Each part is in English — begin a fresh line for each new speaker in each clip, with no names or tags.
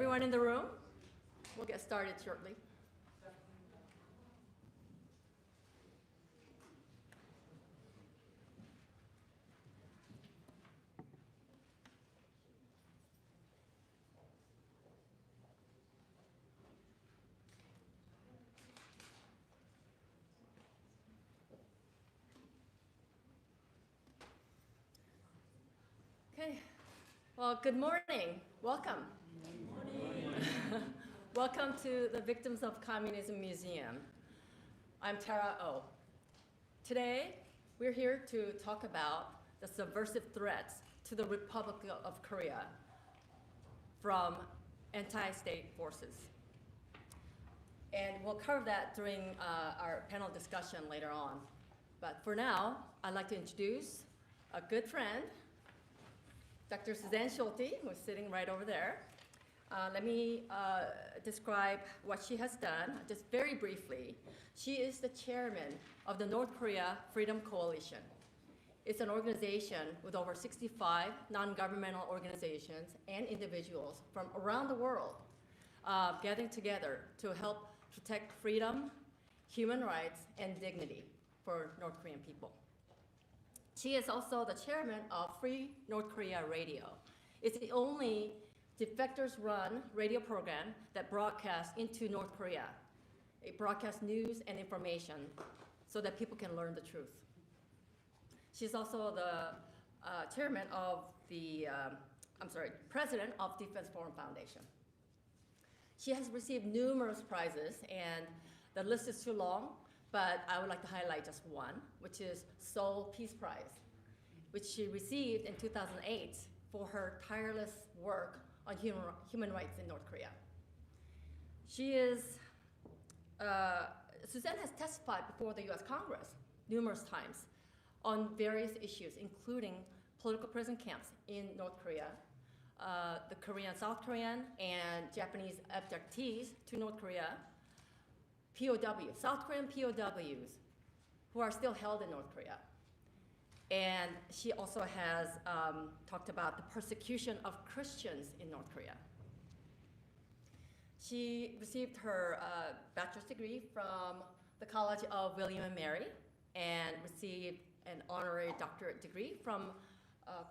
everyone in the room? We'll get started shortly. Okay. Well, good morning. Welcome. Good morning. Welcome to the Victims of Communism Museum. I'm Tara Oh. Today, we're here to talk about the subversive threats to the Republic of Korea from anti-state forces. And we'll cover that during our panel discussion later on. But for now, I'd like to introduce a good friend, Dr. Susansolti, who's sitting right over there. Let me describe what she has done, just very briefly. She is the chairman of the North Korea Freedom Coalition. It's an organization with over 65 non-governmental organizations and individuals from around the world gathering together to help protect freedom, human rights, and dignity for North Korean people. She is also the chairman of Free North Korea Radio. It's the only defectors-run radio program that broadcasts into North Korea. It broadcasts news and information so that people can learn the truth. She's also the president of Defense Forum Foundation. She has received numerous prizes, and the list is too long, but I would like to highlight just one, which is Seoul Peace Prize, which she received in 2008 for her tireless work on human rights in North Korea. Suzanne has testified before the US Congress numerous times on various issues, including political prison camps in North Korea, the Korean, South Korean, and Japanese abductees to North Korea, POWs, South Korean POWs, who are still held in North Korea. And she also has talked about the persecution of Christians in North Korea. She received her bachelor's degree from the College of William and Mary and received an honorary doctorate degree from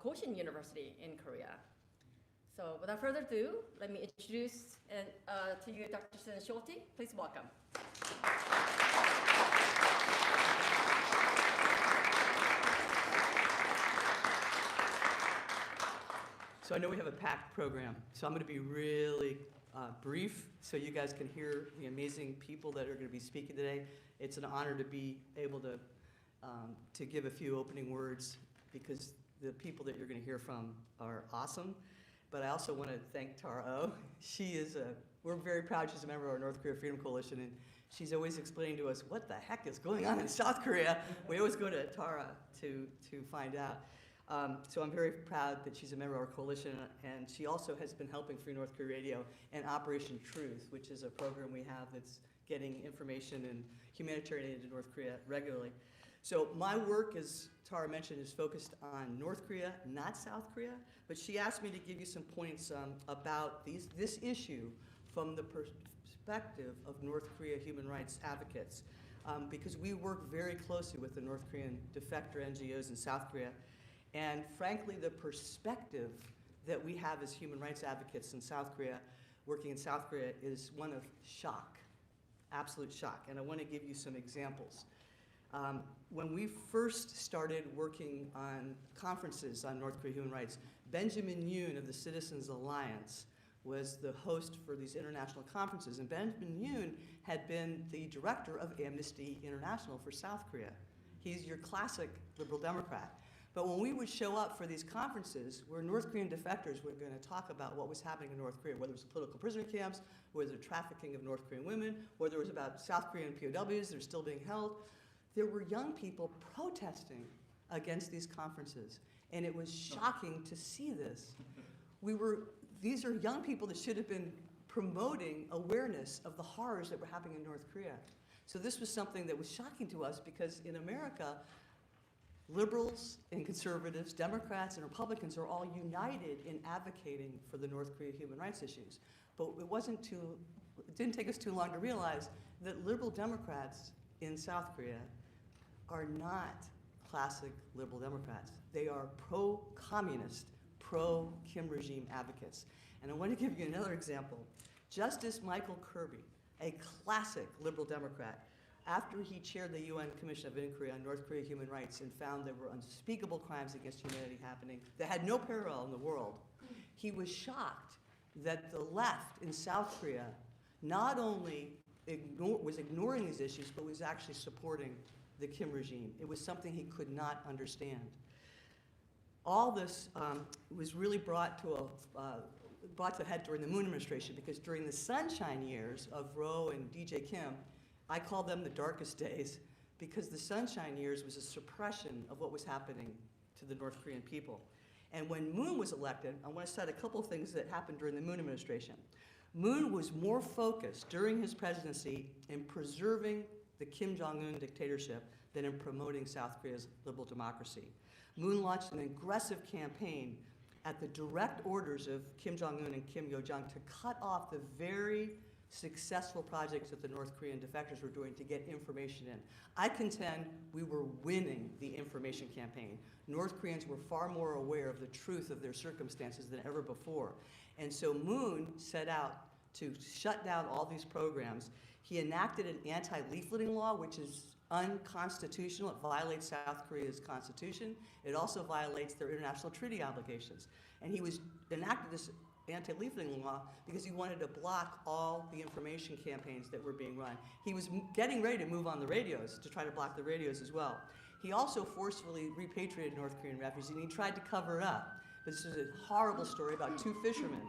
Kosin University in Korea. So without further ado, let me introduce to you Dr. Susansolti. Please welcome.
So I know we have a packed program, so I'm going to be really brief so you guys can hear the amazing people that are going to be speaking today. It's an honor to be able to give a few opening words because the people that you're going to hear from are awesome. But I also want to thank Tara Oh. We're very proud she's a member of our North Korea Freedom Coalition, and she's always explaining to us what the heck is going on in South Korea. We always go to Tara to find out. So I'm very proud that she's a member of our coalition, and she also has been helping Free North Korea Radio and Operation Truth, which is a program we have that's getting information and humanitarian aid to North Korea regularly. So my work, as Tara mentioned, is focused on North Korea, not South Korea, but she asked me to give you some points about this issue from the perspective of North Korea human rights advocates, because we work very closely with the North Korean defector NGOs in South Korea. And frankly, the perspective that we have as human rights advocates in South Korea, working in South Korea, is one of shock, absolute shock. And I want to give you some examples. When we first started working on conferences on North Korea human rights, Benjamin Yoon of the Citizens Alliance was the host for these international conferences. And Benjamin Yoon had been the director of Amnesty International for South Korea. He's your classic liberal Democrat. But when we would show up for these conferences where North Korean defectors were going to talk about what was happening in North Korea, whether it was political prisoner camps, whether it was trafficking of North Korean women, whether it was about South Korean POWs that are still being held, there were young people protesting against these conferences. And it was shocking to see this. These are young people that should have been promoting awareness of the horrors that were happening in North Korea. So this was something that was shocking to us because in America, liberals and conservatives, Democrats and Republicans are all united in advocating for the North Korea human rights issues. But it didn't take us too long to realize that liberal Democrats in South Korea are not classic liberal Democrats. They are pro-communist, pro-Kim regime advocates. And I want to give you another example. Justice Michael Kirby, a classic liberal Democrat, after he chaired the UN Commission of Inquiry on North Korea human rights and found there were unspeakable crimes against humanity happening that had no parallel in the world, he was shocked that the left in South Korea not only was ignoring these issues, but was actually supporting the Kim regime. It was something he could not understand. All this was really brought to head during the Moon administration, because during the sunshine years of Roe and DJ Kim, I call them the darkest days, because the sunshine years was a suppression of what was happening to the North Korean people. And when Moon was elected, I want to cite a couple of things that happened during the Moon administration. Moon was more focused during his presidency in preserving the Kim Jong-un dictatorship than in promoting South Korea's liberal democracy. Moon launched an aggressive campaign at the direct orders of Kim Jong-un and Kim Yo-jong to cut off the very successful projects that the North Korean defectors were doing to get information in. I contend we were winning the information campaign. North Koreans were far more aware of the truth of their circumstances than ever before. And so Moon set out to shut down all these programs. He enacted an anti-leafleting law, which is unconstitutional. It violates South Korea's constitution. It also violates their international treaty obligations. And he enacted this anti-leafleting law because he wanted to block all the information campaigns that were being run. He was getting ready to move on the radios, to try to block the radios as well. He also forcefully repatriated North Korean refugees, and he tried to cover it up. But this is a horrible story about two fishermen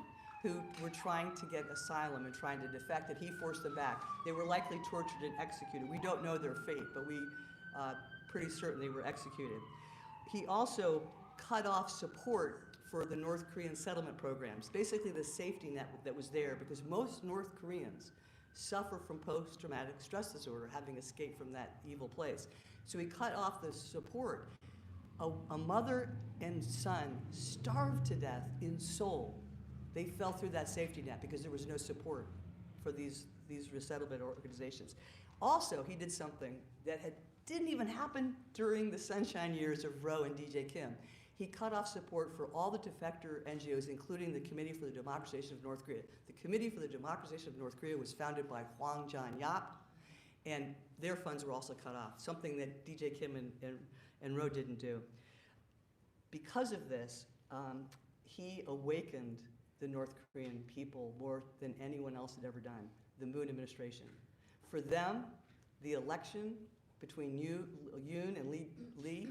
who were trying to get asylum and trying to defect, and he forced them back. They were likely tortured and executed. We don't know their fate, but we pretty certain they were executed. He also cut off support for the North Korean settlement programs, basically the safety net that was there, because most North Koreans suffer from post-traumatic stress disorder, having escaped from that evil place. So he cut off the support. A mother and son starved to death in Seoul. They fell through that safety net because there was no support for these resettlement organizations. Also, he did something that didn't even happen during the sunshine years of Roe and DJ Kim. He cut off support for all the defector NGOs, including the Committee for the Democratization of North Korea. The Committee for the Democratization of North Korea was founded by Hwang John-yap, and their funds were also cut off, something that DJ Kim and Roe didn't do. Because of this, he awakened the North Korean people more than anyone else had ever done, the Moon administration. For them, the election between Yoon and Lee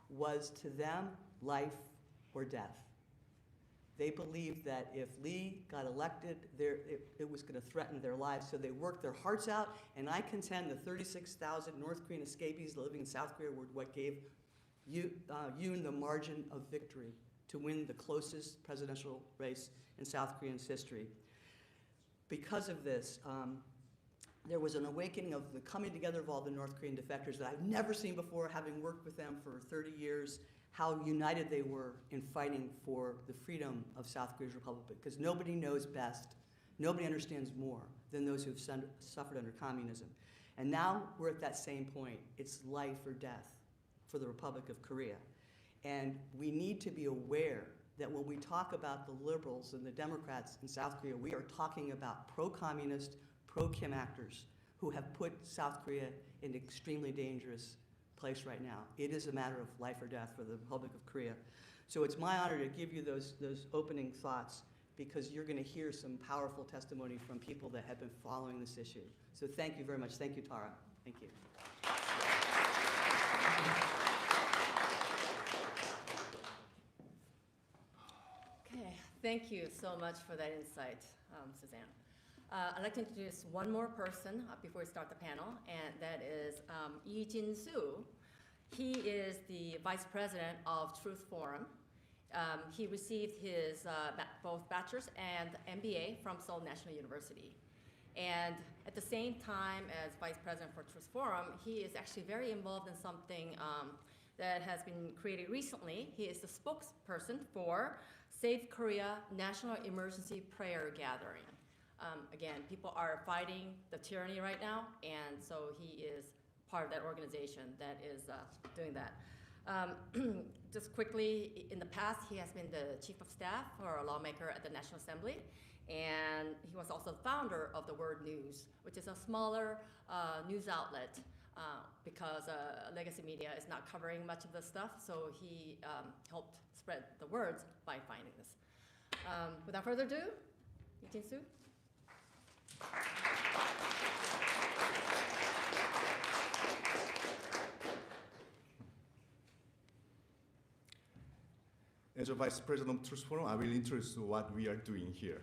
was to them life or death. They believed that if Lee got elected, it was going to threaten their lives, so they worked their hearts out, and I contend the 36,000 North Korean escapees living in South Korea were what gave Yoon the margin of victory to win the closest presidential race in South Korea's history. Because of this, there was an awakening of the coming together of all the North Korean defectors that I've never seen before, having worked with them for 30 years, how united they were in fighting for the freedom of South Korea's republic, because nobody knows best, nobody understands more than those who've suffered under communism. And now we're at that same point. It's life or death for the Republic of Korea. And we need to be aware that when we talk about the liberals and the Democrats in South Korea, we are talking about pro-communist, pro-Kim actors who have put South Korea in an extremely dangerous place right now. It is a matter of life or death for the Republic of Korea. So it's my honor to give you those opening thoughts, because you're going to hear some powerful testimony from people that have been following this issue. So thank you very much. Thank you, Tara. Thank you.
Okay, thank you so much for that insight, Suzanne. I'd like to introduce one more person before we start the panel, and that is Lee Jin-soo. He is the Vice President of Truth Forum. He received his both bachelor's and MBA from Seoul National University. And at the same time as Vice President for Truth Forum, he is actually very involved in something that has been created recently. He is the spokesperson for Save Korea National Emergency Prayer Gathering. Again, people are fighting the tyranny right now, and so he is part of that organization that is doing that. Just quickly, in the past, he has been the chief of staff or a lawmaker at the National Assembly, and he was also founder of the Word News, which is a smaller news outlet because legacy media is not covering much of this stuff, so he helped spread the words by finding this. Without further ado, Jin-Soo.
As a Vice President of Truth Forum, I will introduce what we are doing here.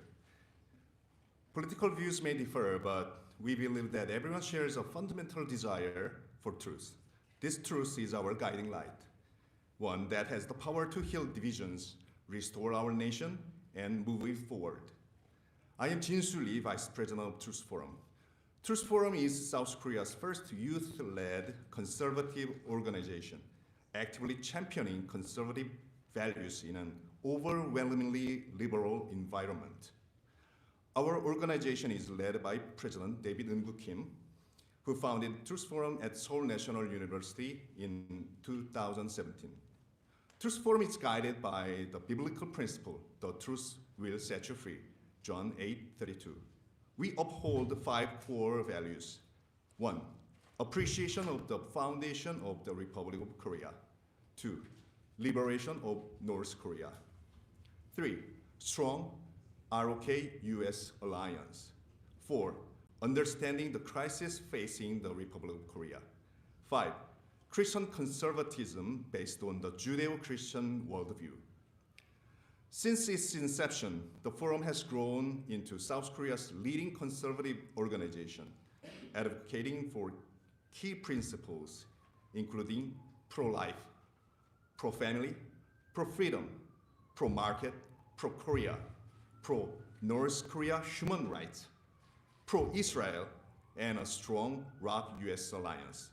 Political views may differ, but we believe that everyone shares a fundamental desire for truth. This truth is our guiding light, one that has the power to heal divisions, restore our nation, and move it forward. I am Jin-Soo Lee, Vice President of Truth Forum. Truth Forum is South Korea's first youth-led conservative organization, actively championing conservative values in an overwhelmingly liberal environment. Our organization is led by President David Eun-gu Kim, who founded Truth Forum at Seoul National University in 2017. Truth Forum is guided by the biblical principle, the truth will set you free, John 8:32. We uphold 5 core values. 1, appreciation of the foundation of the Republic of Korea. 2, liberation of North Korea. 3, strong ROK-US alliance. 4, understanding the crisis facing the Republic of Korea. 5, Christian conservatism based on the Judeo-Christian worldview. Since its inception, the forum has grown into South Korea's leading conservative organization, advocating for key principles, including pro-life, pro-family, pro-freedom, pro-market, pro-Korea, pro-North Korea human rights, pro-Israel, and a strong ROK-US alliance.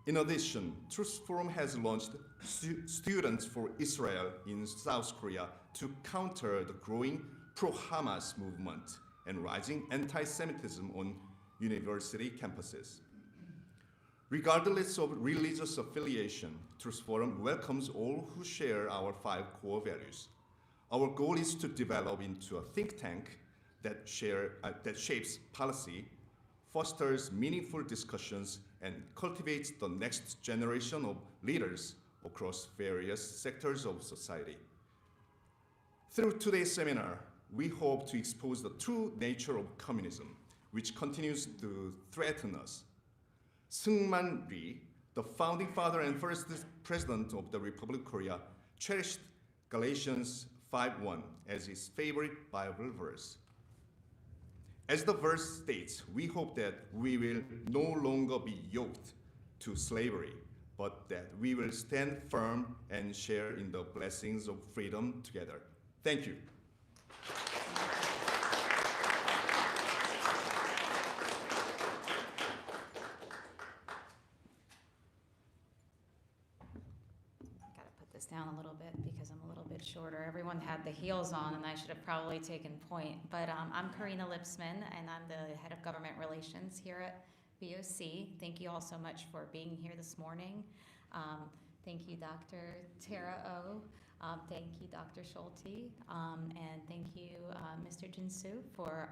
In addition, Truth Forum has launched Students for Israel in South Korea to counter the growing pro-Hamas movement and rising anti-Semitism on university campuses. Regardless of religious affiliation, Truth Forum welcomes all who share our 5 core values. Our goal is to develop into a think tank that shapes policy, fosters meaningful discussions, and cultivates the next generation of leaders across various sectors of society. Through today's seminar, we hope to expose the true nature of communism, which continues to threaten us. Seung-man Lee, the founding father and first president of the Republic of Korea, cherished Galatians 5:1 as his favorite Bible verse. As the verse states, we hope that we will no longer be yoked to slavery, but that we will stand firm and share in the blessings of freedom together. Thank you.
Down a little bit because I'm a little bit shorter. Everyone had the heels on and I should have probably taken point. But I'm Karina Lipsman and I'm the head of government relations here at BOC. Thank you all so much for being here this morning. Thank you, Dr. Tara O. Thank you, Dr. Solti. And thank you, Mr. Jin-Soo, for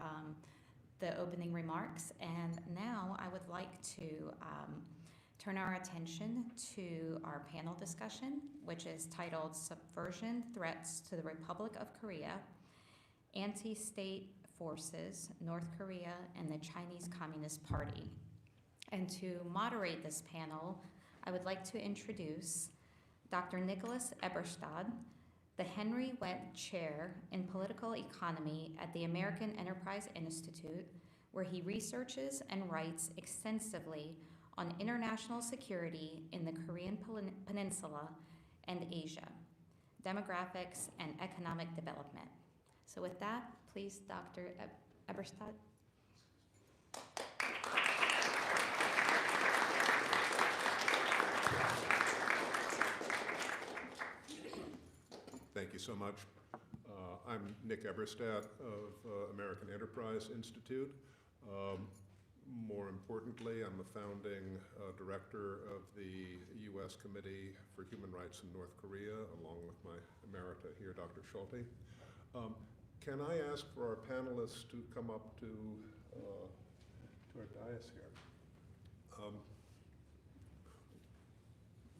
the opening remarks. And now I would like to turn our attention to our panel discussion, which is titled Subversion Threats to the Republic of Korea, Anti-State Forces, North Korea, and the Chinese Communist Party. And to moderate this panel, I would like to introduce Dr. Nicholas Eberstad, the Henry Wendt Chair in Political Economy at the American Enterprise Institute, where he researches and writes extensively on international security in the Korean Peninsula and Asia, demographics and economic development. So with that, please, Dr. Eberstad.
Thank you so much. I'm Nick Eberstadt of American Enterprise Institute. More importantly, I'm a founding director of the U.S. Committee for Human Rights in North Korea, along with my emerita here, Dr. Solti. Can I ask for our panelists to come up to our dais here?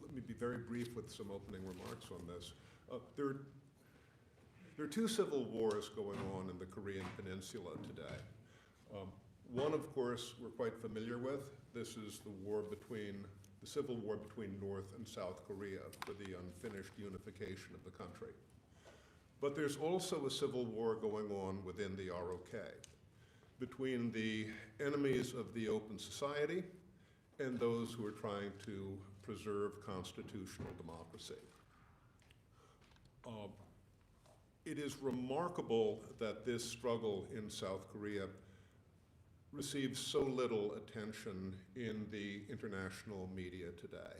Let me be very brief with some opening remarks on this. There are two civil wars going on in the Korean Peninsula today. One, of course, we're quite familiar with. This is the civil war between North and South Korea for the unfinished unification of the country. But there's also a civil war going on within the ROK between the enemies of the open society and those who are trying to preserve constitutional democracy. It is remarkable that this struggle in South Korea receives so little attention in the international media today.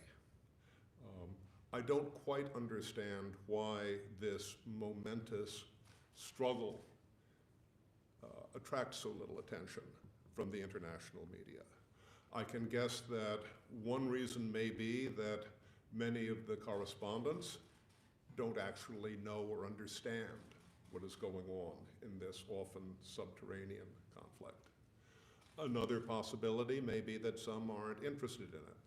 I don't quite understand why this momentous struggle attracts so little attention from the international media. I can guess that one reason may be that many of the correspondents don't actually know or understand what is going on in this often subterranean conflict. Another possibility may be that some aren't interested in it.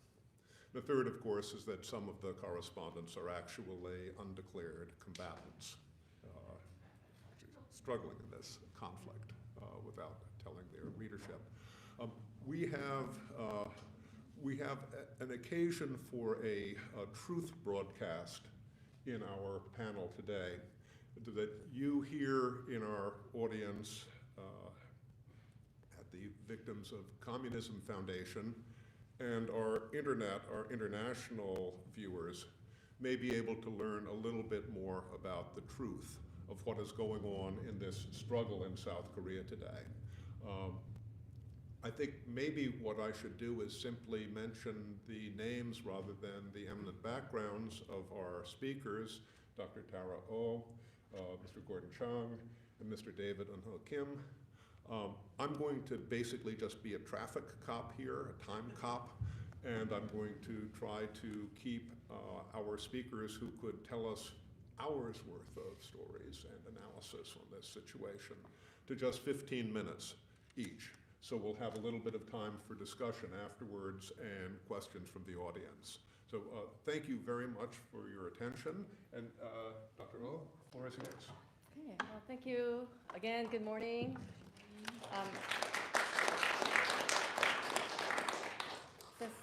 The third, of course, is that some of the correspondents are actually undeclared combatants, struggling in this conflict without telling their readership. We have an occasion for a truth broadcast in our panel today that you here in our audience at the Victims of Communism Foundation and our international viewers may be able to learn a little bit more about the truth of what is going on in this struggle in South Korea today. I think maybe what I should do is simply mention the names rather than the eminent backgrounds of our speakers, Dr. Tara Oh, Mr. Gordon Chung, and Mr. David Eun-ho Kim. I'm going to basically just be a traffic cop here, a time cop, and I'm going to try to keep our speakers who could tell us hours worth of stories and analysis on this situation to just 15 minutes each. So we'll have a little bit of time for discussion afterwards and questions from the audience. So thank you very much for your attention. And Dr. Oh, the floor is yours.
Okay, well, thank you again. Good morning. Since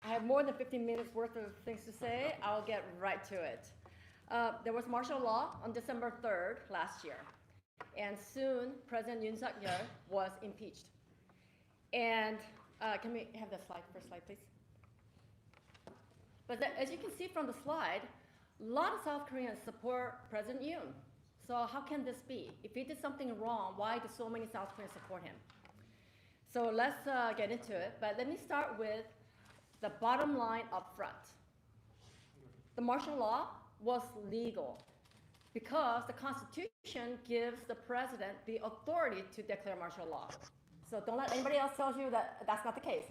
I have more than 15 minutes worth of things to say, I'll get right to it. There was martial law on December 3rd last year, and soon President Yoon Suk-yeol was impeached. And can we have the first slide, please? But as you can see from the slide, a lot of South Koreans support President Yoon. So how can this be? If he did something wrong, why do so many South Koreans support him? So let's get into it. But let me start with the bottom line up front. The martial law was legal because the Constitution gives the president the authority to declare martial law. So don't let anybody else tell you that that's not the case.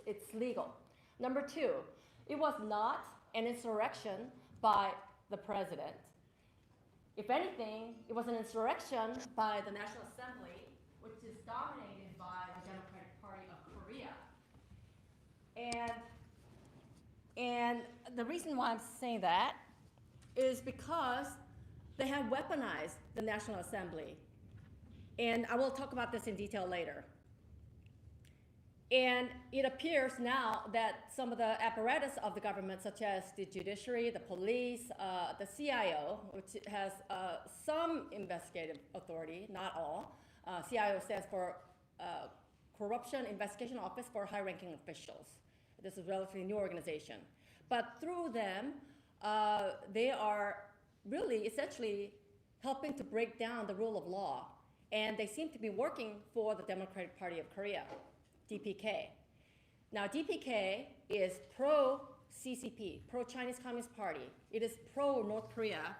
It's legal. Number two, it was not an insurrection by the president. If anything, it was an insurrection by the National Assembly, which is dominated by the Democratic Party of Korea. And the reason why I'm saying that is because they have weaponized the National Assembly. And I will talk about this in detail later. And it appears now that some of the apparatus of the government, such as the judiciary, the police, the CIO, which has some investigative authority, not all. CIO stands for Corruption Investigation Office for High-Ranking Officials. This is a relatively new organization. But through them, they are really essentially helping to break down the rule of law. And they seem to be working for the Democratic Party of Korea, DPK. Now, DPK is pro-CCP, pro-Chinese Communist Party. It is pro-North Korea.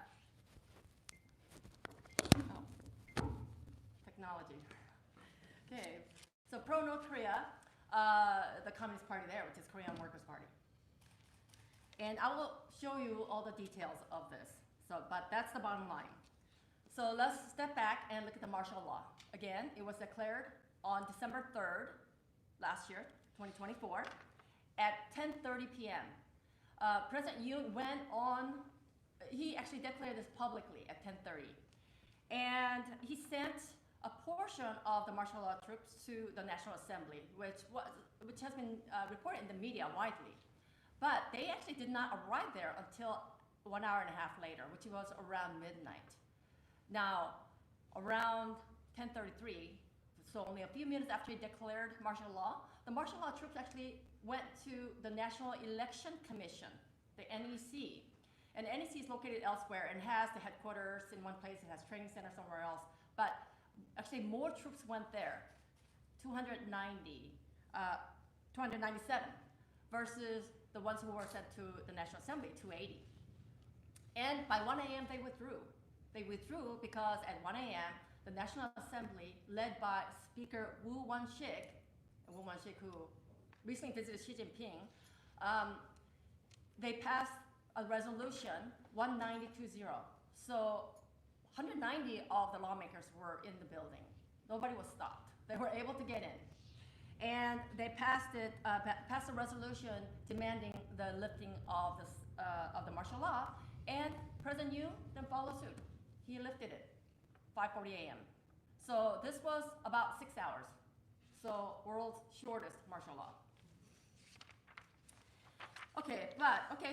Oh, technology. Okay, so pro-North Korea, the Communist Party there, which is Korean Workers' Party. And I will show you all the details of this. So, but that's the bottom line. So let's step back and look at the martial law. Again, it was declared on December 3rd, last year, 2024, at 10:30 p.m. President Yoon went on, he actually declared this publicly at 10:30. And he sent a portion of the martial law troops to the National Assembly, which has been reported in the media widely. But they actually did not arrive there until 1 hour and a half later, which was around midnight. Now, around 10:33, so only a few minutes after he declared martial law, the martial law troops actually went to the National Election Commission, the NEC. And the NEC is located elsewhere and has the headquarters in one place, it has training center somewhere else. But actually more troops went there, 297, versus the ones who were sent to the National Assembly, 280. And by 1 a.m. they withdrew. They withdrew because at 1 a.m. the National Assembly, led by Speaker Woo Won-shik, who recently visited Xi Jinping, they passed a resolution 1920. So 190 of the lawmakers were in the building. Nobody was stopped. They were able to get in. And they passed a resolution demanding the lifting of the martial law, and President Yoon then followed suit. He lifted it, 5:40 a.m. So this was about 6 hours. So world's shortest martial law.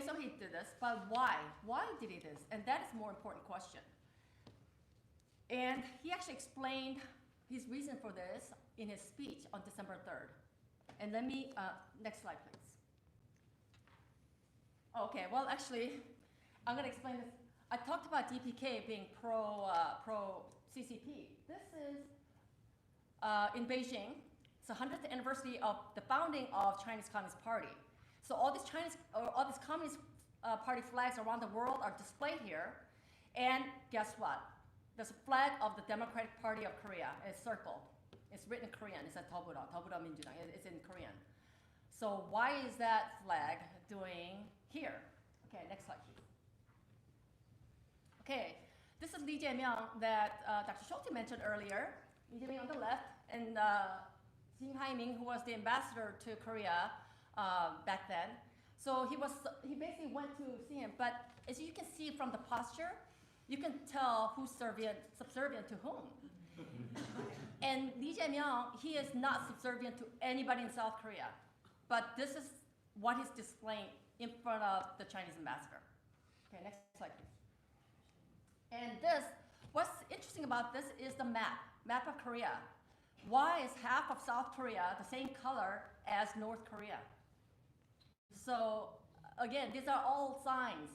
So he did this, but why? Why did he do this? And that is a more important question. And he actually explained his reason for this in his speech on December 3rd. And let me, next slide, please. Okay, well, actually, I'm going to explain this. I talked about DPK being pro-CCP. This is in Beijing. It's the 100th anniversary of the founding of Chinese Communist Party. So all these Communist Party flags around the world are displayed here. And guess what? There's a flag of the Democratic Party of Korea. It's circled. It's written in Korean. It's a Tobuda Minjudang. It's in Korean. So why is that flag doing here? Okay, next slide, please. Okay, this is Lee Jae-myung that Dr. Solti mentioned earlier. Lee Jae-myung on the left, and Jin Hai-ming, who was the ambassador to Korea back then. So he basically went to see him. But as you can see from the posture, you can tell who's subservient to whom. And Lee Jae-myung, he is not subservient to anybody in South Korea. But this is what he's displaying in front of the Chinese ambassador. Okay, next slide, please. And what's interesting about this is the map of Korea. Why is half of South Korea the same color as North Korea? So again, these are all signs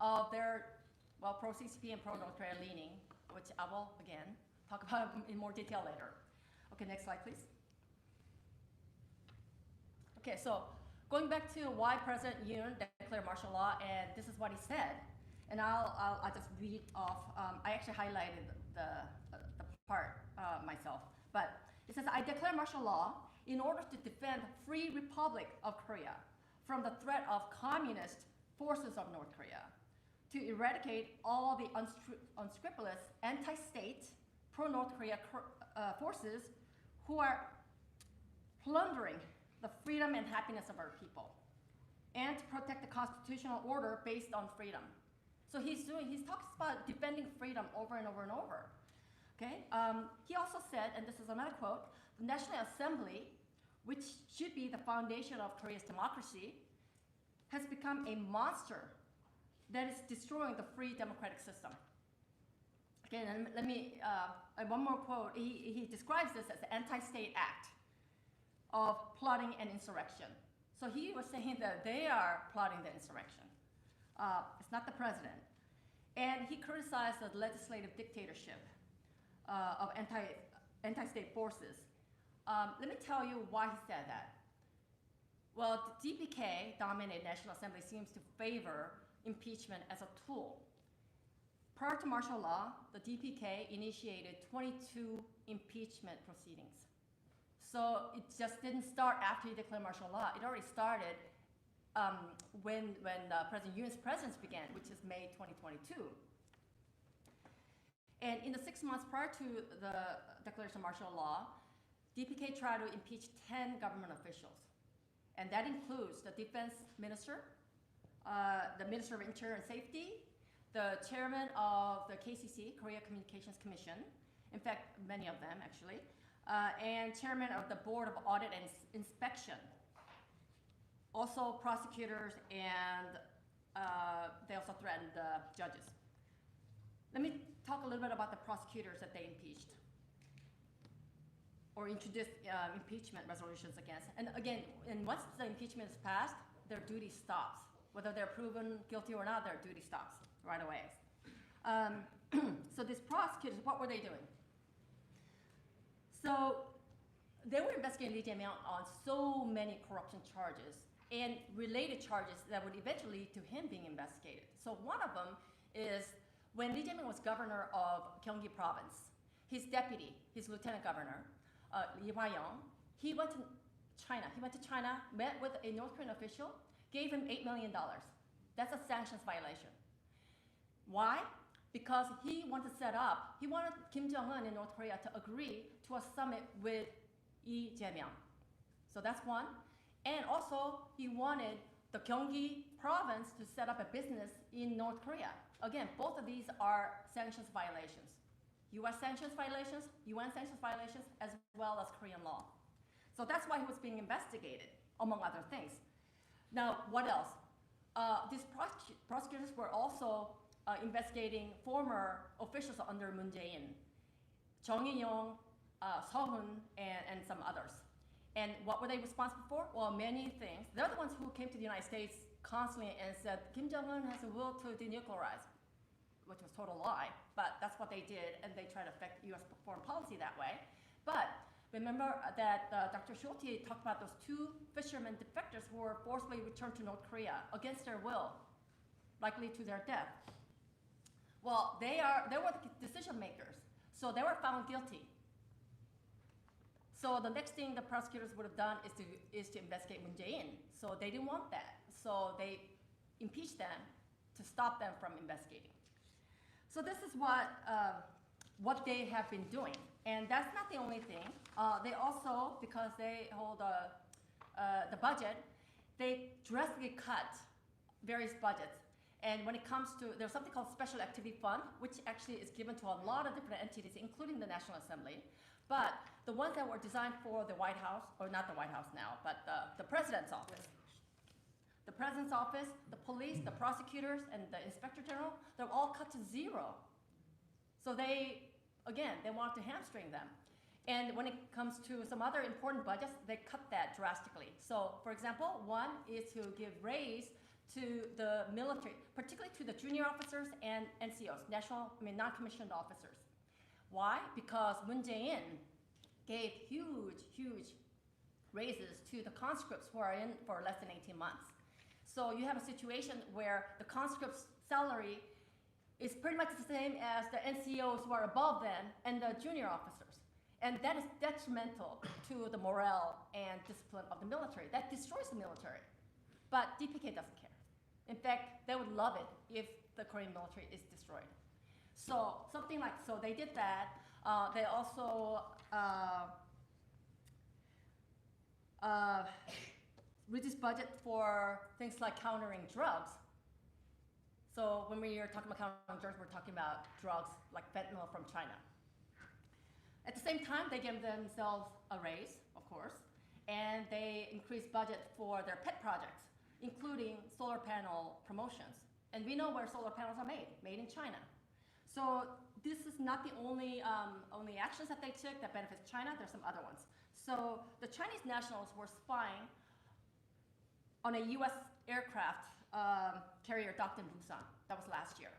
of their, well, pro-CCP and pro-North Korea leaning, which I will, again, talk about in more detail later. Okay, next slide, please. Okay, so going back to why President Yoon declared martial law, and this is what he said. And I'll just read off. I actually highlighted the part myself. But it says, I declare martial law in order to defend the free republic of Korea from the threat of communist forces of North Korea, to eradicate all the unscrupulous anti-state, pro-North Korea forces who are plundering the freedom and happiness of our people, and to protect the constitutional order based on freedom. So he talks about defending freedom over and over and over. Okay? He also said, and this is another quote, the National Assembly, which should be the foundation of Korea's democracy, has become a monster that is destroying the free democratic system. Again, and let me, one more quote. He describes this as the anti-state act of plotting and insurrection. So he was saying that they are plotting the insurrection. It's not the president. And he criticized the legislative dictatorship of anti-state forces. Let me tell you why he said that. Well, the DPK-dominated National Assembly seems to favor impeachment as a tool. prior to martial law, the DPK initiated 22 impeachment proceedings. So it just didn't start after he declared martial law. It already started when President Yoon's presence began, which is May 2022. And in the 6 months prior to the declaration of martial law, DPK tried to impeach 10 government officials. And that includes the defense minister, the Minister of Interior and Safety, the chairman of the KCC, Korea Communications Commission, in fact, many of them actually, and chairman of the Board of Audit and Inspection. Also prosecutors, and they also threatened judges. Let me talk a little bit about the prosecutors that they impeached or introduced impeachment resolutions against. And again, once the impeachment is passed, their duty stops. Whether they're proven guilty or not, their duty stops right away. So these prosecutors, what were they doing? So they were investigating Lee Jae-myung on so many corruption charges and related charges that would eventually lead to him being investigated. So one of them is when Lee Jae-myung was governor of Gyeonggi province, his deputy, his lieutenant governor, Lee Hwa-young, he went to China. He went to China, met with a North Korean official, gave him $8 million. That's a sanctions violation. Why? Because he wanted Kim Jong-un in North Korea to agree to a summit with Lee Jae-myung. So that's one. And also, he wanted the Gyeonggi province to set up a business in North Korea. Again, both of these are sanctions violations. US sanctions violations, UN sanctions violations, as well as Korean law. So that's why he was being investigated, among other things. Now, what else? These prosecutors were also investigating former officials under Moon Jae-in, Chung Il-yong, Seo-hun, and some others. And what were they responsible for? Well, many things. They're the ones who came to the United States constantly and said, Kim Jong-un has a will to denuclearize, which was a total lie, but that's what they did, and they tried to affect US foreign policy that way. But remember that Dr. Solti talked about those 2 fishermen defectors who were forcibly returned to North Korea against their will, likely to their death. Well, they were the decision makers, so they were found guilty. So the next thing the prosecutors would have done is to investigate Moon Jae-in. So they didn't want that. So they impeached them to stop them from investigating. So this is what they have been doing. And that's not the only thing. They also, because they hold the budget, they drastically cut various budgets. And when it comes to, there's something called Special Activity Fund, which actually is given to a lot of different entities, including the National Assembly. But the ones that were designed for the White House, or not the White House now, but the President's office. The President's office, the police, the prosecutors, and the Inspector General, they're all cut to 0. So they, again, they wanted to hamstring them. And when it comes to some other important budgets, they cut that drastically. So, for example, one is to give raise to the military, particularly to the junior officers and NCOs, non-commissioned officers. Why? Because Moon Jae-in gave huge raises to the conscripts who are in for less than 18 months. So you have a situation where the conscript's salary is pretty much the same as the NCOs who are above them and the junior officers. And that is detrimental to the morale and discipline of the military. That destroys the military. But DPK doesn't care. In fact, they would love it if the Korean military is destroyed. So something like, so they did that. They also reduced budget for things like countering drugs. So when we are talking about countering drugs, we're talking about drugs like fentanyl from China. At the same time, they gave themselves a raise, of course, and they increased budget for their pet projects, including solar panel promotions. And we know where solar panels are made in China. So this is not the only actions that they took that benefits China. There's some other ones. So the Chinese nationals were spying on a US aircraft carrier docked in Busan. That was last year.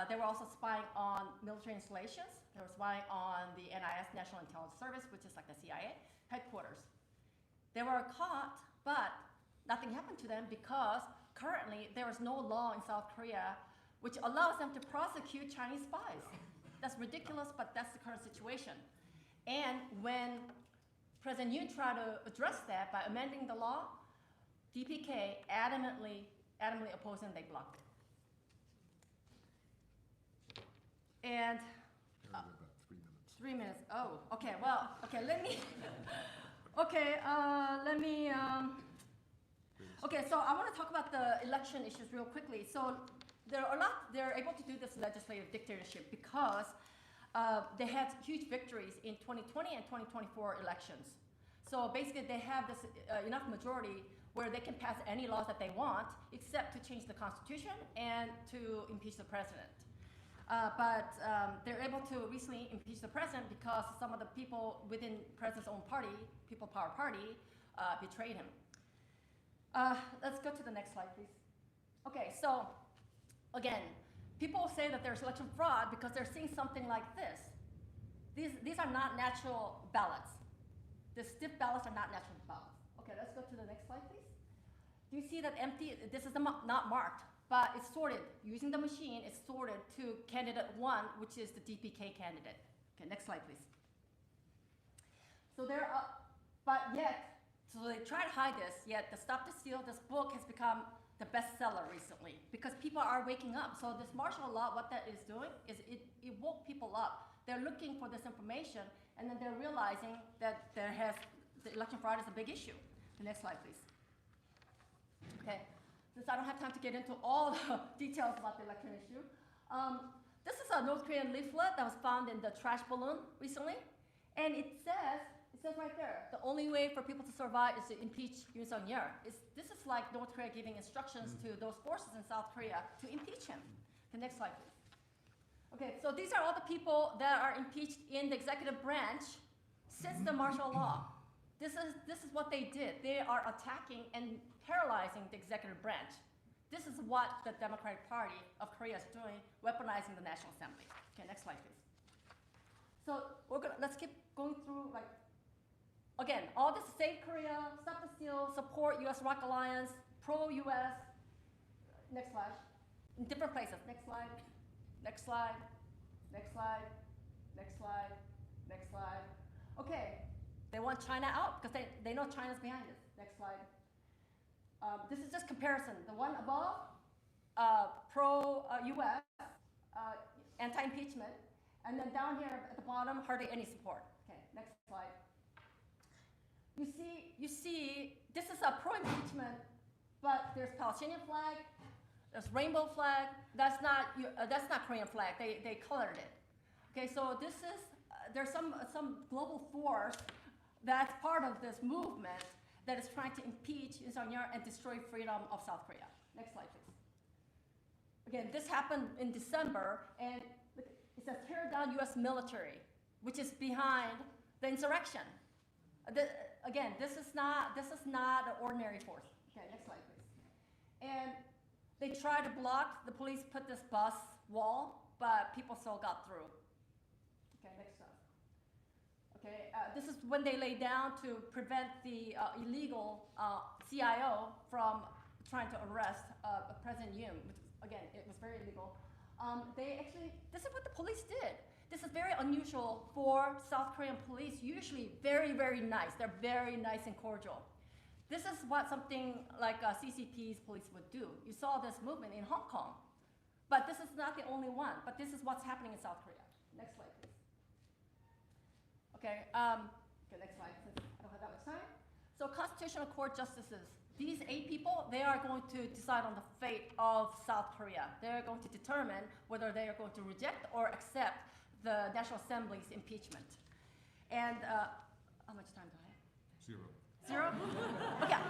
They were also spying on military installations. They were spying on the NIS, National Intelligence Service, which is like the CIA headquarters. They were caught, but nothing happened to them because currently there is no law in South Korea which allows them to prosecute Chinese spies. That's ridiculous, but that's the current situation. And when President Yoon tried to address that by amending the law, DPK adamantly opposed and they blocked it. And
About 3 minutes.
3 minutes. Oh, okay. Well, okay. Let me. Okay. So I want to talk about the election issues real quickly. So they're able to do this legislative dictatorship because they had huge victories in 2020 and 2024 elections. So basically, they have this enough majority where they can pass any laws that they want, except to change the constitution and to impeach the president. But they're able to recently impeach the president because some of the people within the president's own party, People Power Party, betrayed him. Let's go to the next slide, please. Okay, so again, people say that there's election fraud because they're seeing something like this. These are not natural ballots. The stiff ballots are not natural ballots. Okay, let's go to the next slide, please. Do you see that empty? This is not marked, but it's sorted. Using the machine, it's sorted to candidate 1, which is the DPK candidate. Okay, next slide, please. So so they try to hide this, yet the Stop the Steal, this book has become the bestseller recently because people are waking up. So this martial law, what that is doing is it woke people up. They're looking for this information, and then they're realizing that the election fraud is a big issue. The next slide, please. Okay, since I don't have time to get into all the details about the election issue, this is a North Korean leaflet that was found in the trash balloon recently, and it says right there, the only way for people to survive is to impeach Yoon Suk-yeol. This is like North Korea giving instructions to those forces in South Korea to impeach him. The next slide, please. Okay, so these are all the people that are impeached in the executive branch since the martial law. This is what they did. They are attacking and paralyzing the executive branch. This is what the Democratic Party of Korea is doing, weaponizing the National Assembly. Okay, next slide, please. So let's keep going through, like, again, all this: Save Korea, Stop the Steal, support U.S. ROC Alliance, pro-U.S. Next slide. In different places. Next slide. Next slide. Next slide. Next slide. Next slide. Okay. They want China out because they know China's behind this. Next slide. This is just comparison. The one above, pro-U.S., anti-impeachment, and then down here at the bottom, hardly any support. Okay, next slide. You see, this is a pro-impeachment, but there's Palestinian flag, there's rainbow flag. That's not Korean flag. They colored it. Okay, so this is there's some global force that's part of this movement that is trying to impeach Yoon Suk-yeol and destroy freedom of South Korea. Next slide, please. Again, this happened in December, and it says tear down U.S. military, which is behind the insurrection. Again, this is not an ordinary force. Okay, next slide, please. And they tried to block. The police put this bus wall, but people still got through. Okay, next slide. Okay, this is when they lay down to prevent the illegal CIO from trying to arrest President Yoon, which, again, it was very illegal. This is what the police did. This is very unusual for South Korean police, usually very, very nice. They're very nice and cordial. This is what something like CCP's police would do. You saw this movement in Hong Kong. But this is not the only one, but this is what's happening in South Korea. Next slide, please. Okay, next slide, since I don't have that much time. So Constitutional Court justices, these 8 people, they are going to decide on the fate of South Korea. They're going to determine whether they are going to reject or accept the National Assembly's impeachment. And how much time do I have? 0? Okay,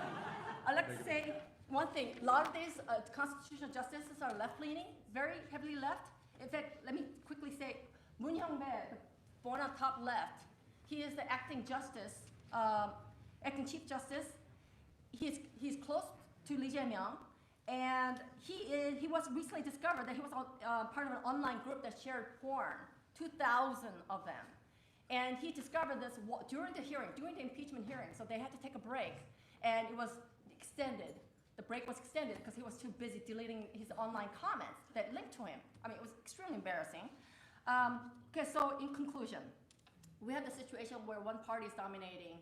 let's say one thing. A lot of these constitutional justices are left-leaning, very heavily left. In fact, let me quickly say, Moon Hyung-bae, the one on top left, he is the acting justice, acting chief justice. He's close to Lee Jae-myung, and he was recently discovered that he was part of an online group that shared porn, 2,000 of them. And he discovered this during the impeachment hearing, so they had to take a break, and it was extended The break was extended because he was too busy deleting his online comments that linked to him. I mean, it was extremely embarrassing. Okay, so in conclusion, we have the situation where one party is dominating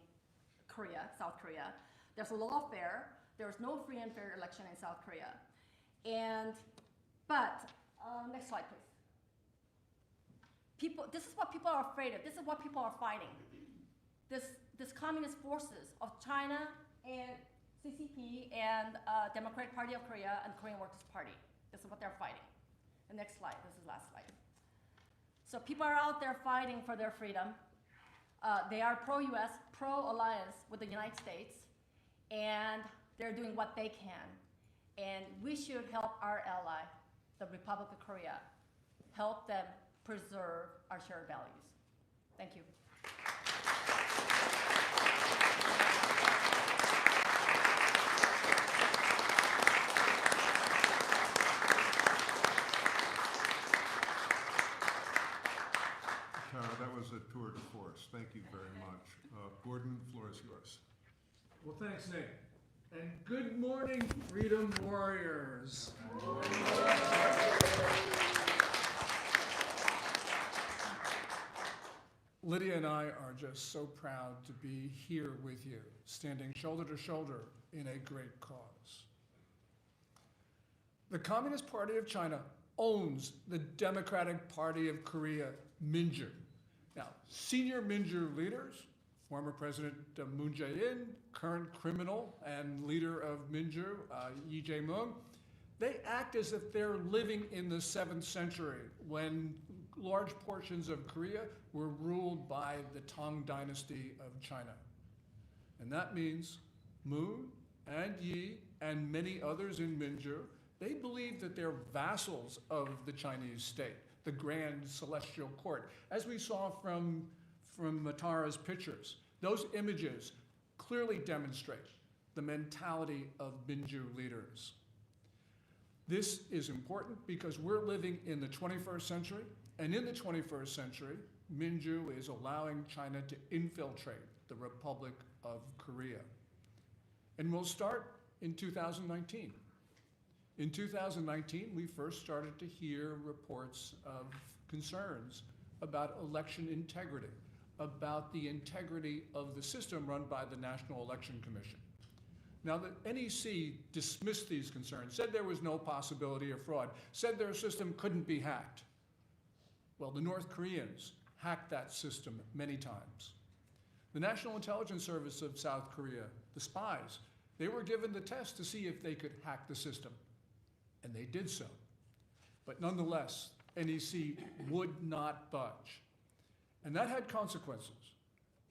Korea, South Korea. There's a lawfare. There's no free and fair election in South Korea. But next slide, please. This is what people are afraid of. This is what people are fighting. This communist forces of China and CCP and Democratic Party of Korea and Korean Workers' Party. This is what they're fighting. The next slide. This is the last slide. So people are out there fighting for their freedom. They are pro-US, pro-alliance with the United States, and they're doing what they can. And we should help our ally, the Republic of Korea, help them preserve our shared values. Thank you.
That was a tour de force. Thank you very much. Gordon, the floor is yours.
Well, thanks, Nick. And good morning, Freedom Warriors. Lydia and I are just so proud to be here with you, standing shoulder to shoulder in a great cause. The Communist Party of China owns the Democratic Party of Korea, Minju. Now, senior Minju leaders, former President Moon Jae-in, current criminal and leader of Minju, Lee Jae-myung, they act as if they're living in the 7th century when large portions of Korea were ruled by the Tang dynasty of China. And that means Moon and Yi and many others in Minju, they believe that they're vassals of the Chinese state, the grand celestial court. As we saw from Matara's pictures, those images clearly demonstrate the mentality of Minju leaders. This is important because we're living in the 21st century, and in the 21st century, Minju is allowing China to infiltrate the Republic of Korea. And we'll start in 2019. In 2019, we first started to hear reports of concerns about election integrity, about the integrity of the system run by the National Election Commission. Now, the NEC dismissed these concerns, said there was no possibility of fraud, said their system couldn't be hacked. Well, the North Koreans hacked that system many times. The National Intelligence Service of South Korea, the spies, they were given the test to see if they could hack the system, and they did so. But nonetheless, NEC would not budge. And that had consequences,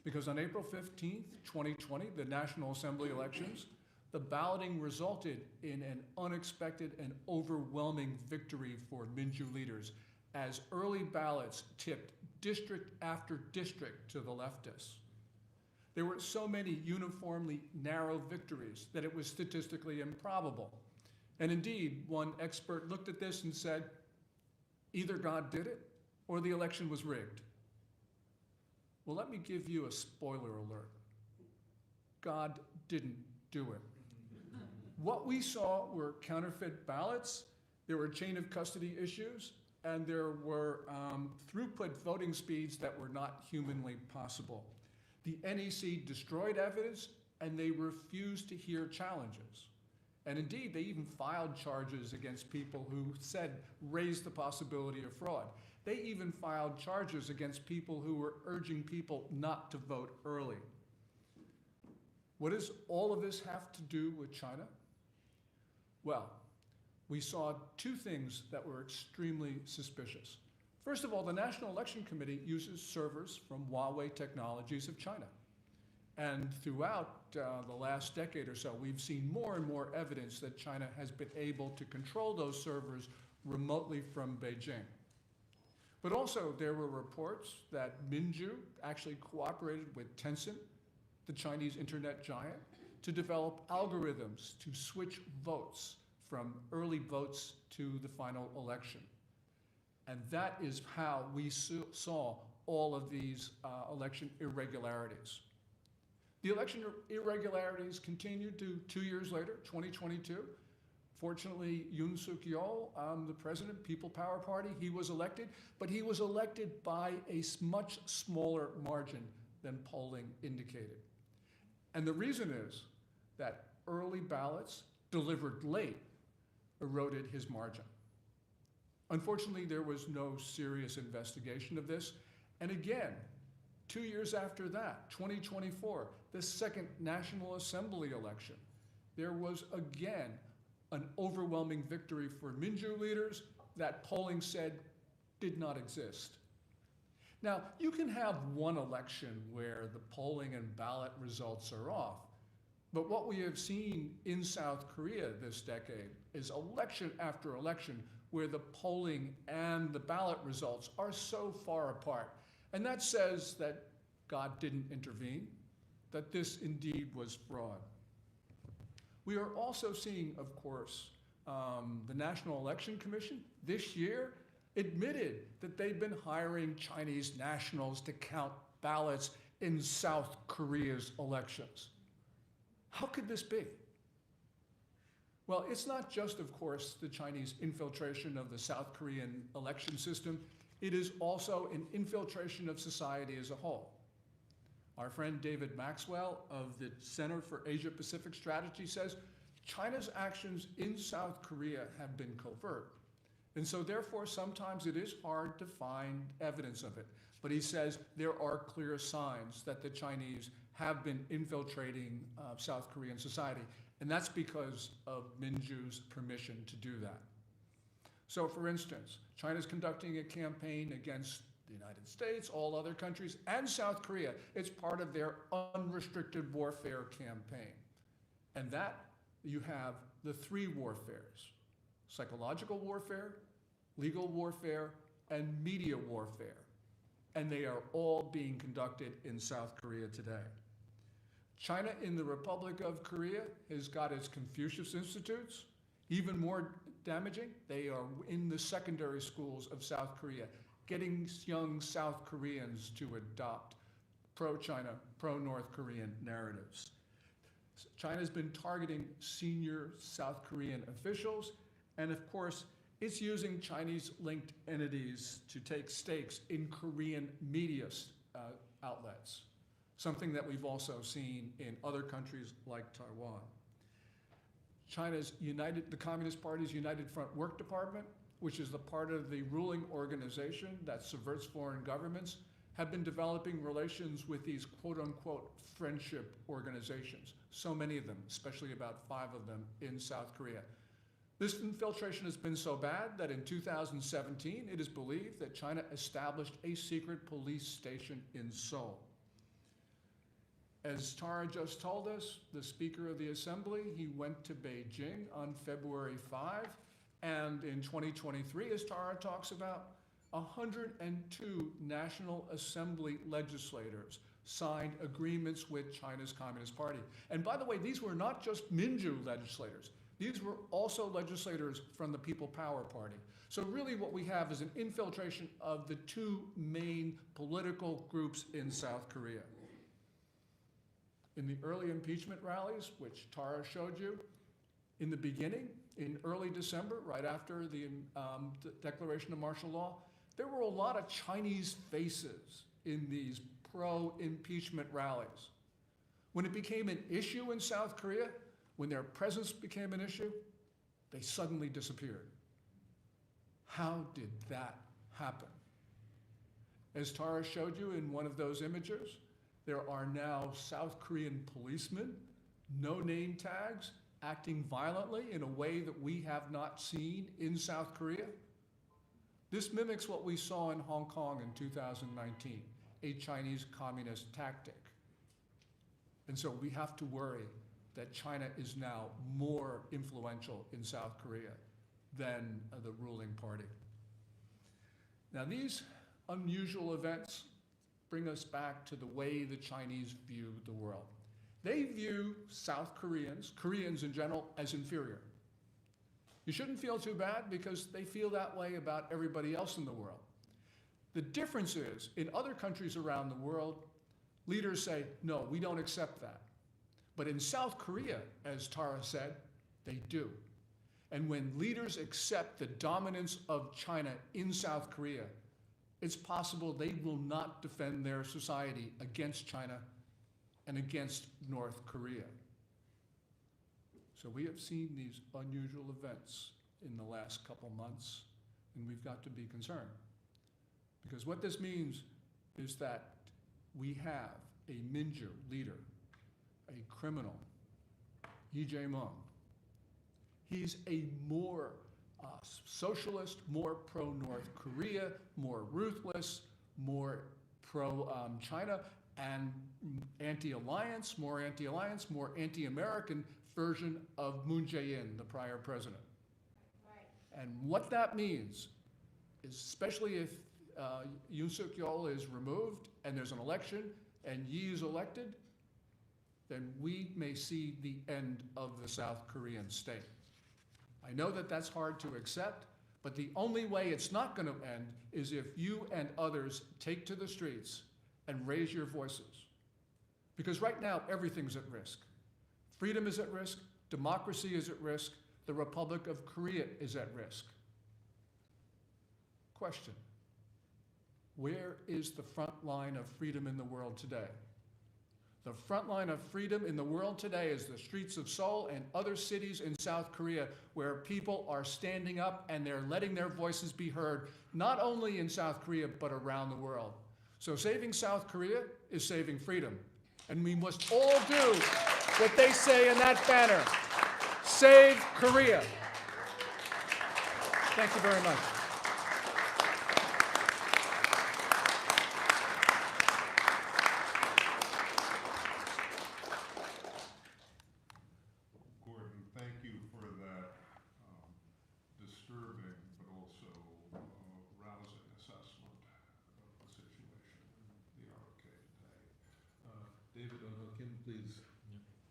because on April 15th, 2020, the National Assembly elections, the balloting resulted in an unexpected and overwhelming victory for Minju leaders, as early ballots tipped district after district to the leftists. There were so many uniformly narrow victories that it was statistically improbable. And indeed, one expert looked at this and said, either God did it or the election was rigged. Well, let me give you a spoiler alert. God didn't do it. What we saw were counterfeit ballots, there were chain of custody issues, and there were throughput voting speeds that were not humanly possible. The NEC destroyed evidence, and they refused to hear challenges. And indeed, they even filed charges against people who said, raised the possibility of fraud. They even filed charges against people who were urging people not to vote early. What does all of this have to do with China? Well, we saw two things that were extremely suspicious. First of all, the National Election Committee uses servers from Huawei Technologies of China. And throughout the last decade or so, we've seen more and more evidence that China has been able to control those servers remotely from Beijing. But also, there were reports that Minju actually cooperated with Tencent, the Chinese internet giant, to develop algorithms to switch votes from early votes to the final election. And that is how we saw all of these election irregularities. The election irregularities continued to 2 years later, 2022. Fortunately, Yoon Suk-yeol, the president, People Power Party, he was elected, but he was elected by a much smaller margin than polling indicated. And the reason is that early ballots delivered late eroded his margin. Unfortunately, there was no serious investigation of this. And again, 2 years after that, 2024, the second National Assembly election, there was again an overwhelming victory for Minju leaders that polling said did not exist. Now, you can have one election where the polling and ballot results are off, but what we have seen in South Korea this decade is election after election where the polling and the ballot results are so far apart. And that says that God didn't intervene, that this indeed was fraud. We are also seeing, of course, the National Election Commission this year admitted that they've been hiring Chinese nationals to count ballots in South Korea's elections. How could this be? Well, it's not just, of course, the Chinese infiltration of the South Korean election system. It is also an infiltration of society as a whole. Our friend David Maxwell of the Center for Asia-Pacific Strategy says China's actions in South Korea have been covert. And so therefore, sometimes it is hard to find evidence of it. But he says there are clear signs that the Chinese have been infiltrating South Korean society. And that's because of Minju's permission to do that. So for instance, China's conducting a campaign against the United States, all other countries, and South Korea. It's part of their unrestricted warfare campaign. And that, you have the three warfares: psychological warfare, legal warfare, and media warfare. And they are all being conducted in South Korea today. China in the Republic of Korea has got its Confucius Institutes. Even more damaging, they are in the secondary schools of South Korea, getting young South Koreans to adopt pro-China, pro-North Korean narratives. China's been targeting senior South Korean officials, and of course, it's using Chinese-linked entities to take stakes in Korean media outlets, something that we've also seen in other countries like Taiwan. The Communist Party's United Front Work Department, which is the part of the ruling organization that subverts foreign governments, have been developing relations with these quote-unquote friendship organizations, so many of them, especially about 5 of them in South Korea. This infiltration has been so bad that in 2017, it is believed that China established a secret police station in Seoul. As Tara just told us, the Speaker of the Assembly, he went to Beijing on February 5, and in 2023, as Tara talks about, 102 National Assembly legislators signed agreements with China's Communist Party. And by the way, these were not just Minju legislators. These were also legislators from the People Power Party. So really what we have is an infiltration of the 2 main political groups in South Korea. In the early impeachment rallies, which Tara showed you, in the beginning, in early December, right after the declaration of martial law, there were a lot of Chinese faces in these pro-impeachment rallies. When it became an issue in South Korea, when their presence became an issue, they suddenly disappeared. How did that happen? As Tara showed you in one of those images, there are now South Korean policemen, no name tags, acting violently in a way that we have not seen in South Korea. This mimics what we saw in Hong Kong in 2019, a Chinese communist tactic. And so we have to worry that China is now more influential in South Korea than the ruling party. Now, these unusual events bring us back to the way the Chinese view the world. They view South Koreans, Koreans in general, as inferior. You shouldn't feel too bad because they feel that way about everybody else in the world. The difference is, in other countries around the world, leaders say, no, we don't accept that. But in South Korea, as Tara said, they do. And when leaders accept the dominance of China in South Korea, it's possible they will not defend their society against China and against North Korea. So we have seen these unusual events in the last couple months, and we've got to be concerned. Because what this means is that we have a Minju leader, a criminal, Lee Jae-myung. He's a more socialist, more pro-North Korea, more ruthless, more pro-China, and anti-alliance, more anti-American version of Moon Jae-in, the prior president. Right. And what that means is, especially if Yoon Suk-yeol is removed and there's an election and Yi is elected, then we may see the end of the South Korean state. I know that that's hard to accept, but the only way it's not going to end is if you and others take to the streets and raise your voices. Because right now, everything's at risk. Freedom is at risk, democracy is at risk, the Republic of Korea is at risk. Question: where is the front line of freedom in the world today? The front line of freedom in the world today is the streets of Seoul and other cities in South Korea, where people are standing up and they're letting their voices be heard, not only in South Korea, but around the world. So saving South Korea is saving freedom. And we must all do what they say in that banner: save Korea. Thank you very much.
Gordon, thank you for that disturbing but also rousing assessment of the situation in the ROK today. David O'Hookin, please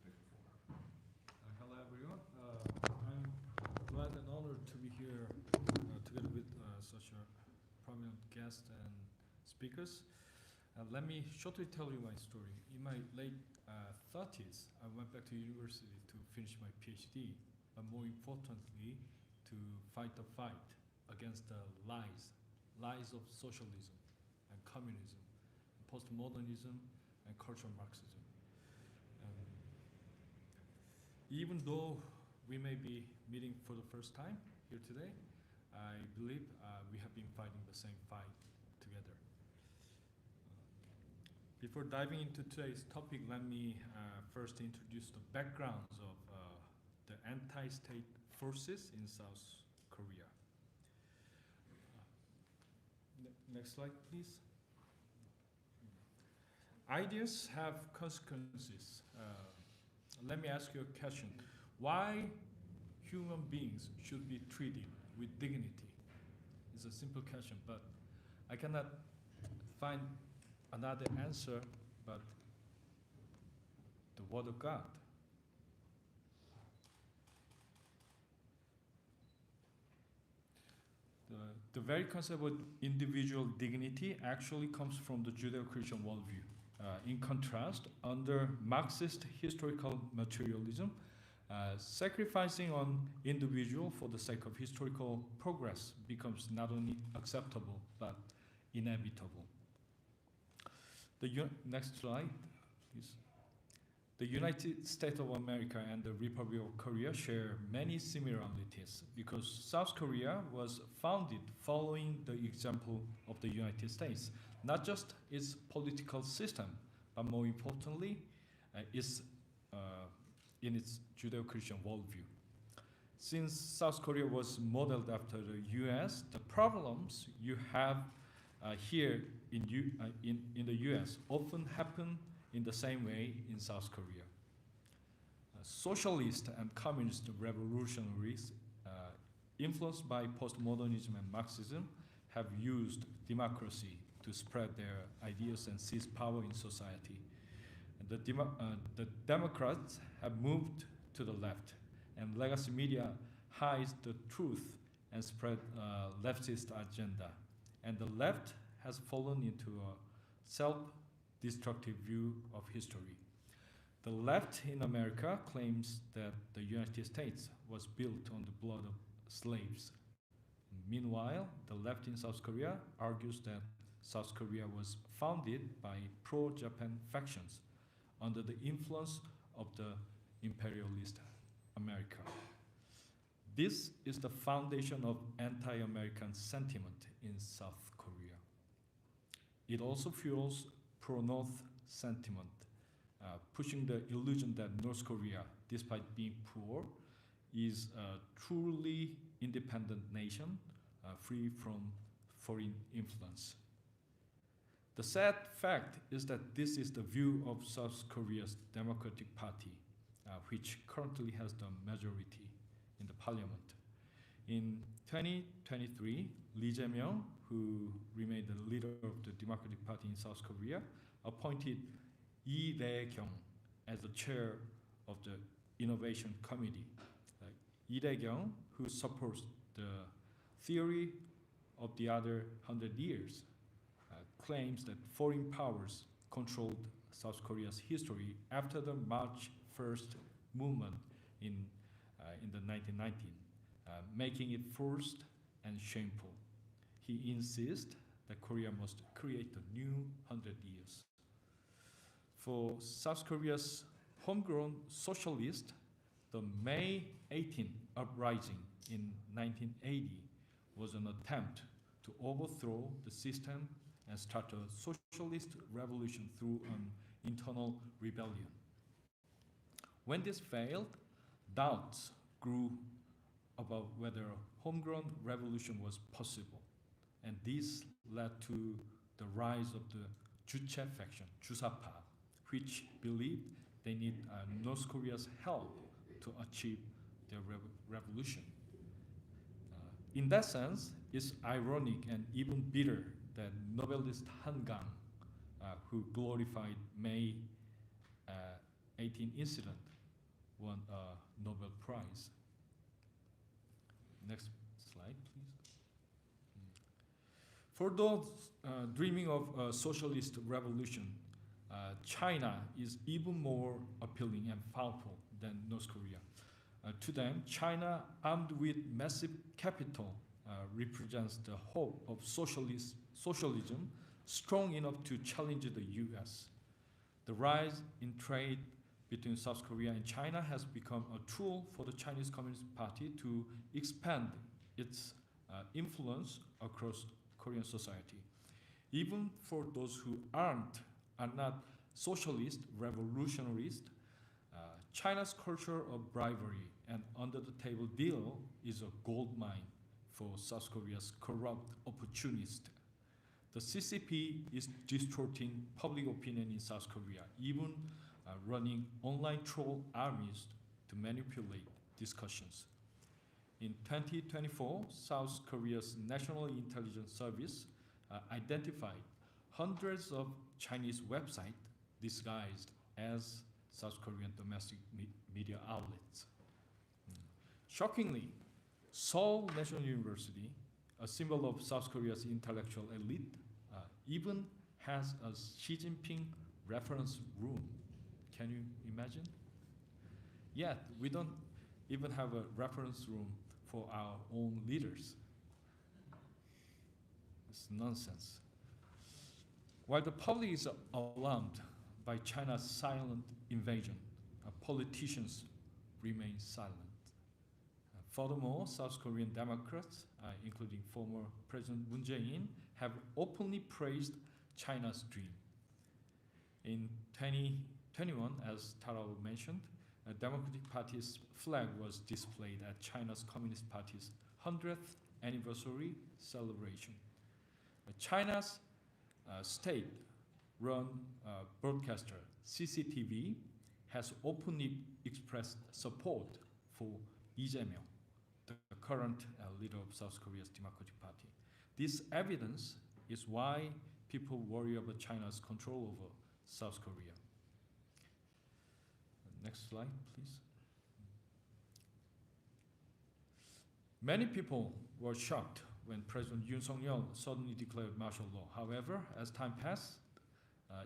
take the floor.
Hello, everyone. I'm glad and honored to be here together with such a prominent guest and speakers. Let me shortly tell you my story. In my late 30s, I went back to university to finish my PhD, but more importantly, to fight the fight against the lies of socialism and communism, and postmodernism and cultural Marxism. Even though we may be meeting for the first time here today, I believe we have been fighting the same fight together. Before diving into today's topic, let me first introduce the backgrounds of the anti-state forces in South Korea. Next slide, please. Ideas have consequences. Let me ask you a question. Why human beings should be treated with dignity? It's a simple question, but I cannot find another answer but the Word of God. The very concept of individual dignity actually comes from the Judeo-Christian worldview. In contrast, under Marxist historical materialism, sacrificing on individual for the sake of historical progress becomes not only acceptable but inevitable. Next slide, please. The United States of America and the Republic of Korea share many similarities because South Korea was founded following the example of the United States, not just its political system, but more importantly, in its Judeo-Christian worldview. Since South Korea was modeled after the US, the problems you have here in the US often happen in the same way in South Korea. Socialist and communist revolutionaries influenced by postmodernism and Marxism have used democracy to spread their ideas and seize power in society. And the Democrats have moved to the left, and legacy media hides the truth and spread leftist agenda. And the left has fallen into a destructive view of history. The left in America claims that the United States was built on the blood of slaves. Meanwhile, the left in South Korea argues that South Korea was founded by pro-Japan factions under the influence of the imperialist America. This is the foundation of anti-American sentiment in South Korea. It also fuels pro-North sentiment, pushing the illusion that North Korea, despite being poor, is a truly independent nation, free from foreign influence. The sad fact is that this is the view of South Korea's Democratic Party, which currently has the majority in the parliament. In 2023, Lee Jae-myung, who remained the leader of the Democratic Party in South Korea, appointed Lee Dae-kyung as the chair of the Innovation Committee. Lee Dae-kyung, who supports the theory of the other 100 years, claims that foreign powers controlled South Korea's history after the March 1st movement in the 1919, making it forced and shameful. He insists that Korea must create a new 100 years. For South Korea's homegrown socialist, the May 18 uprising in 1980 was an attempt to overthrow the system and start a socialist revolution through an internal rebellion. When this failed, doubts grew about whether a homegrown revolution was possible, and this led to the rise of the Juche faction, Jusapa, which believed they need North Korea's help to achieve their revolution. In that sense, it's ironic and even bitter that novelist Han Gang, who glorified May 18 incident, won a Nobel Prize. Next slide, please. For those dreaming of a socialist revolution, China is even more appealing and powerful than North Korea. To them, China, armed with massive capital, represents the hope of socialism strong enough to challenge the US. The rise in trade between South Korea and China has become a tool for the Chinese Communist Party to expand its influence across Korean society. Even for those who are not socialist, revolutionarist, China's culture of bribery and under-the-table deal is a gold mine for South Korea's corrupt opportunists. The CCP is distorting public opinion in South Korea, even running online troll armies to manipulate discussions. In 2024, South Korea's National Intelligence Service identified hundreds of Chinese websites disguised as South Korean domestic media outlets. Shockingly, Seoul National University, a symbol of South Korea's intellectual elite, even has a Xi Jinping reference room. Can you imagine? Yet, we don't even have a reference room for our own leaders. It's nonsense. While the public is alarmed by China's silent invasion, politicians remain silent. Furthermore, South Korean Democrats, including former President Moon Jae-in, have openly praised China's dream. In 2021, as Tara mentioned, a Democratic Party's flag was displayed at China's Communist Party's 100th anniversary celebration. China's state-run broadcaster, CCTV, has openly expressed support for Lee Jae-myung, the current leader of South Korea's Democratic Party. This evidence is why people worry about China's control over South Korea. Next slide, please. Many people were shocked when President Yoon Suk-yeol suddenly declared martial law. However, as time passed,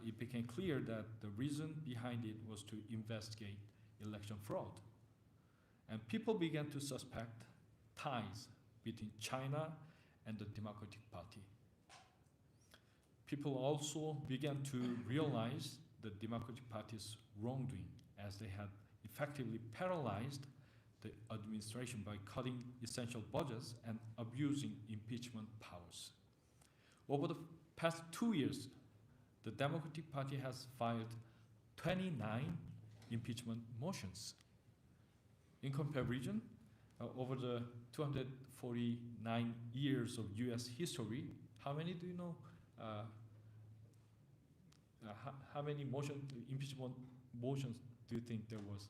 it became clear that the reason behind it was to investigate election fraud. And people began to suspect ties between China and the Democratic Party. People also began to realize the Democratic Party's wrongdoing, as they had effectively paralyzed the administration by cutting essential budgets and abusing impeachment powers. Over the past 2 years, the Democratic Party has filed 29 impeachment motions. In comparison, over the 249 years of US history, how many do you know? How many impeachment motions do you think there was?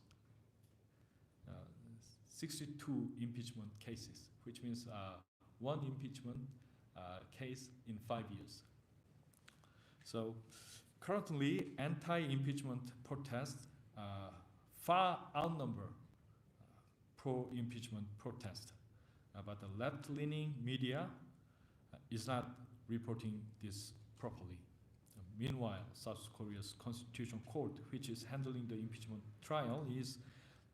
62 impeachment cases, which means one impeachment case in 5 years. So currently, anti-impeachment protests far outnumber pro-impeachment protests. But the left-leaning media is not reporting this properly. Meanwhile, South Korea's Constitutional Court, which is handling the impeachment trial, is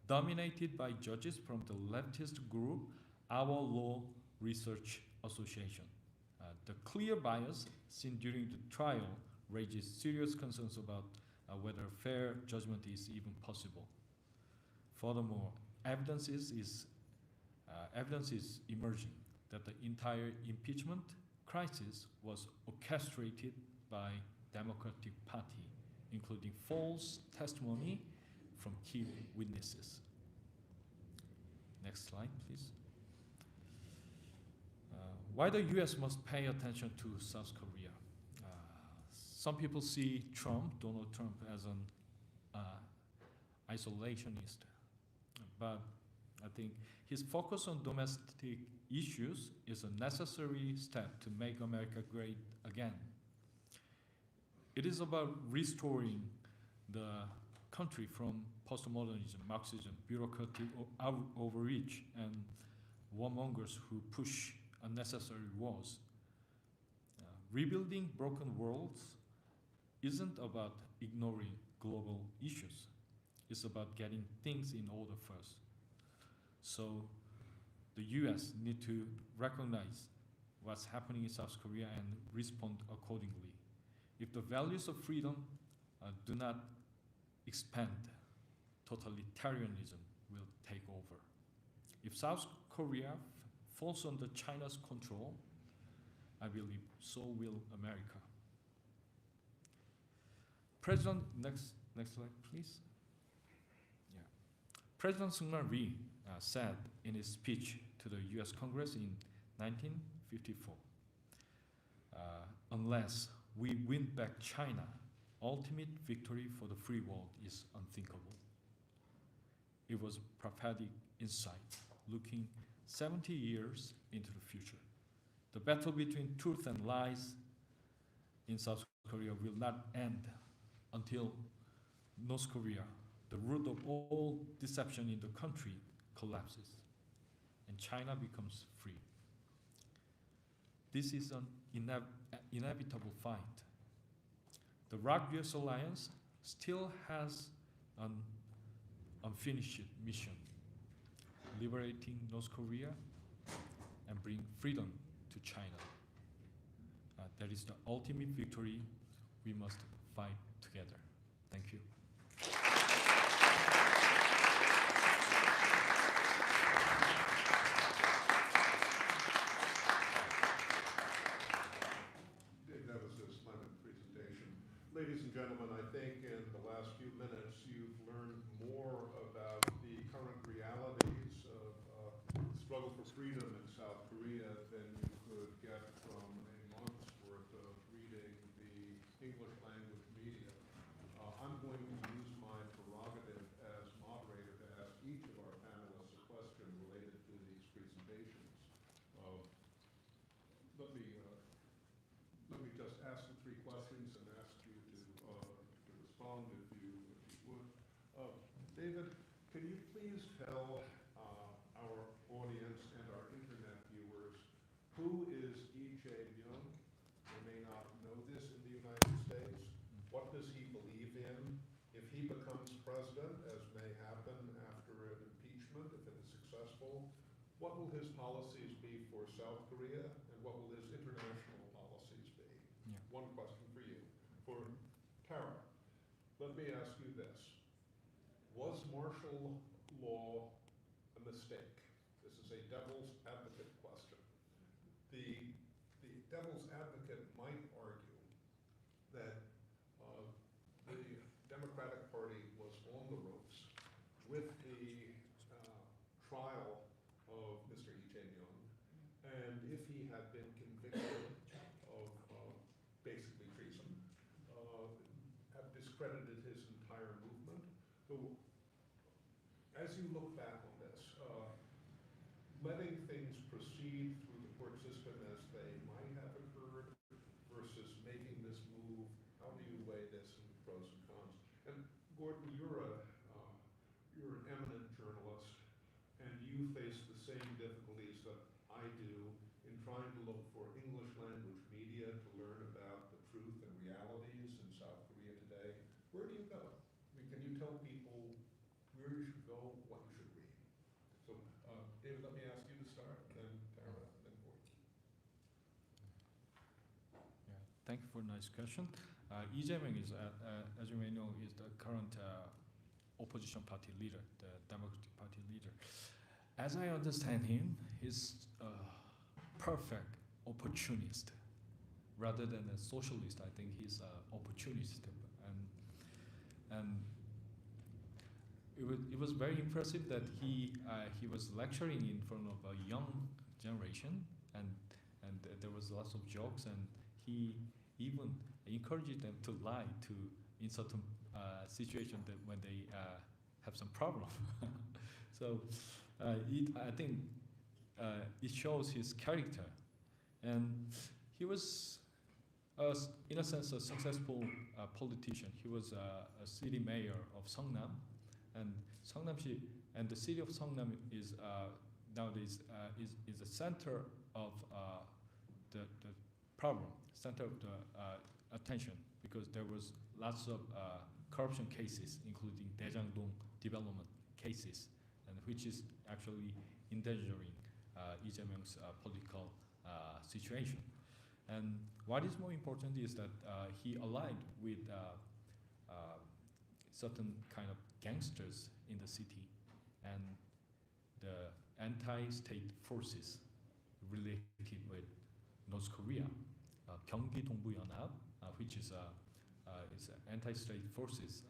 dominated by judges from the leftist group, Our Law Research Association. The clear bias seen during the trial raises serious concerns about whether fair judgment is even possible. Furthermore, evidence is emerging that the entire impeachment crisis was orchestrated by Democratic Party, including false testimony from key witnesses. Next slide, please. Why the US must pay attention to South Korea? Some people see Donald Trump, as an isolationist, but I think his focus on domestic issues is a necessary step to make America great again. It is about restoring the country from postmodernism, Marxism, bureaucratic overreach, and warmongers who push unnecessary wars. Rebuilding broken worlds isn't about ignoring global issues. It's about getting things in order first. So the US need to recognize what's happening in South Korea and respond accordingly. If the values of freedom do not expand, totalitarianism will take over. If South Korea falls under China's control, I believe so will America. President, next slide, please. Yeah. President Seung-man Rhee said in his speech to the US Congress in 1954, unless we win back China, ultimate victory for the free world is unthinkable. It was prophetic insight, looking 70 years into the future. The battle between truth and lies in South Korea will not end until North Korea, the root of all deception in the country, collapses and China becomes free. This is an inevitable fight. The ROC-US alliance still has an unfinished mission: liberating North Korea and bring freedom to China. That is the ultimate victory we must fight together. Thank you.
Ladies and gentlemen, I think in the last few minutes you've learned more about the current realities of struggle for freedom in South Korea than you could get from a month's worth of reading the English language media. I'm going to use my prerogative as moderator to ask each of our panelists a question related to these presentations. Let me just ask the three questions and ask you to respond if you would. David, can you please tell our audience and our internet viewers who is Lee Jae-myung? They may not know this in the United States. What does he believe in? If he becomes president, as may happen after an impeachment, if it is successful, what will his policies be for South Korea, and what will his international policies be?
Yeah.
One question for you. For Tara, let me ask you this. Was martial law a mistake? This is a devil's advocate question. The devil's advocate might argue that the Democratic Party was on the ropes with the trial of Mr. Lee Jae-myung, and if he had been convicted of basically treason, have discredited his entire movement. So, as you look back on this, letting things proceed through the court system as they might have occurred versus making this move, how do you weigh this in pros and cons? And Gordon, you're an eminent journalist, and you face the same difficulties that I do in trying to look for English language media to learn about the truth and realities in South Korea today. Where do you go? I mean, can you tell people where you should go, what you should read? So, David, let me ask you to start, then Tara, then Gordon.
Yeah, thank you for a nice question. Lee Jae-myung is, as you may know, is the current opposition party leader, the Democratic Party leader. As I understand him, he's a perfect opportunist. Rather than a socialist, I think he's an opportunist. And it was very impressive that he was lecturing in front of a young generation, and there was lots of jokes, and he even encouraged them to lie in certain situations that when they have some problem. So I think it shows his character, and he was in a sense a successful politician. He was a city mayor of Seongnam, and Seongnam-si and the city of Seongnam is nowadays is the center of the problem, center of the attention, because there was lots of corruption cases, including Daejangdong development cases, and which is actually endangering Lee Jae-myung's political situation. And what is more important is that he allied with certain kind of gangsters in the city, and the anti-state forces related with North Korea, 경기 동부연합, which is anti-state forces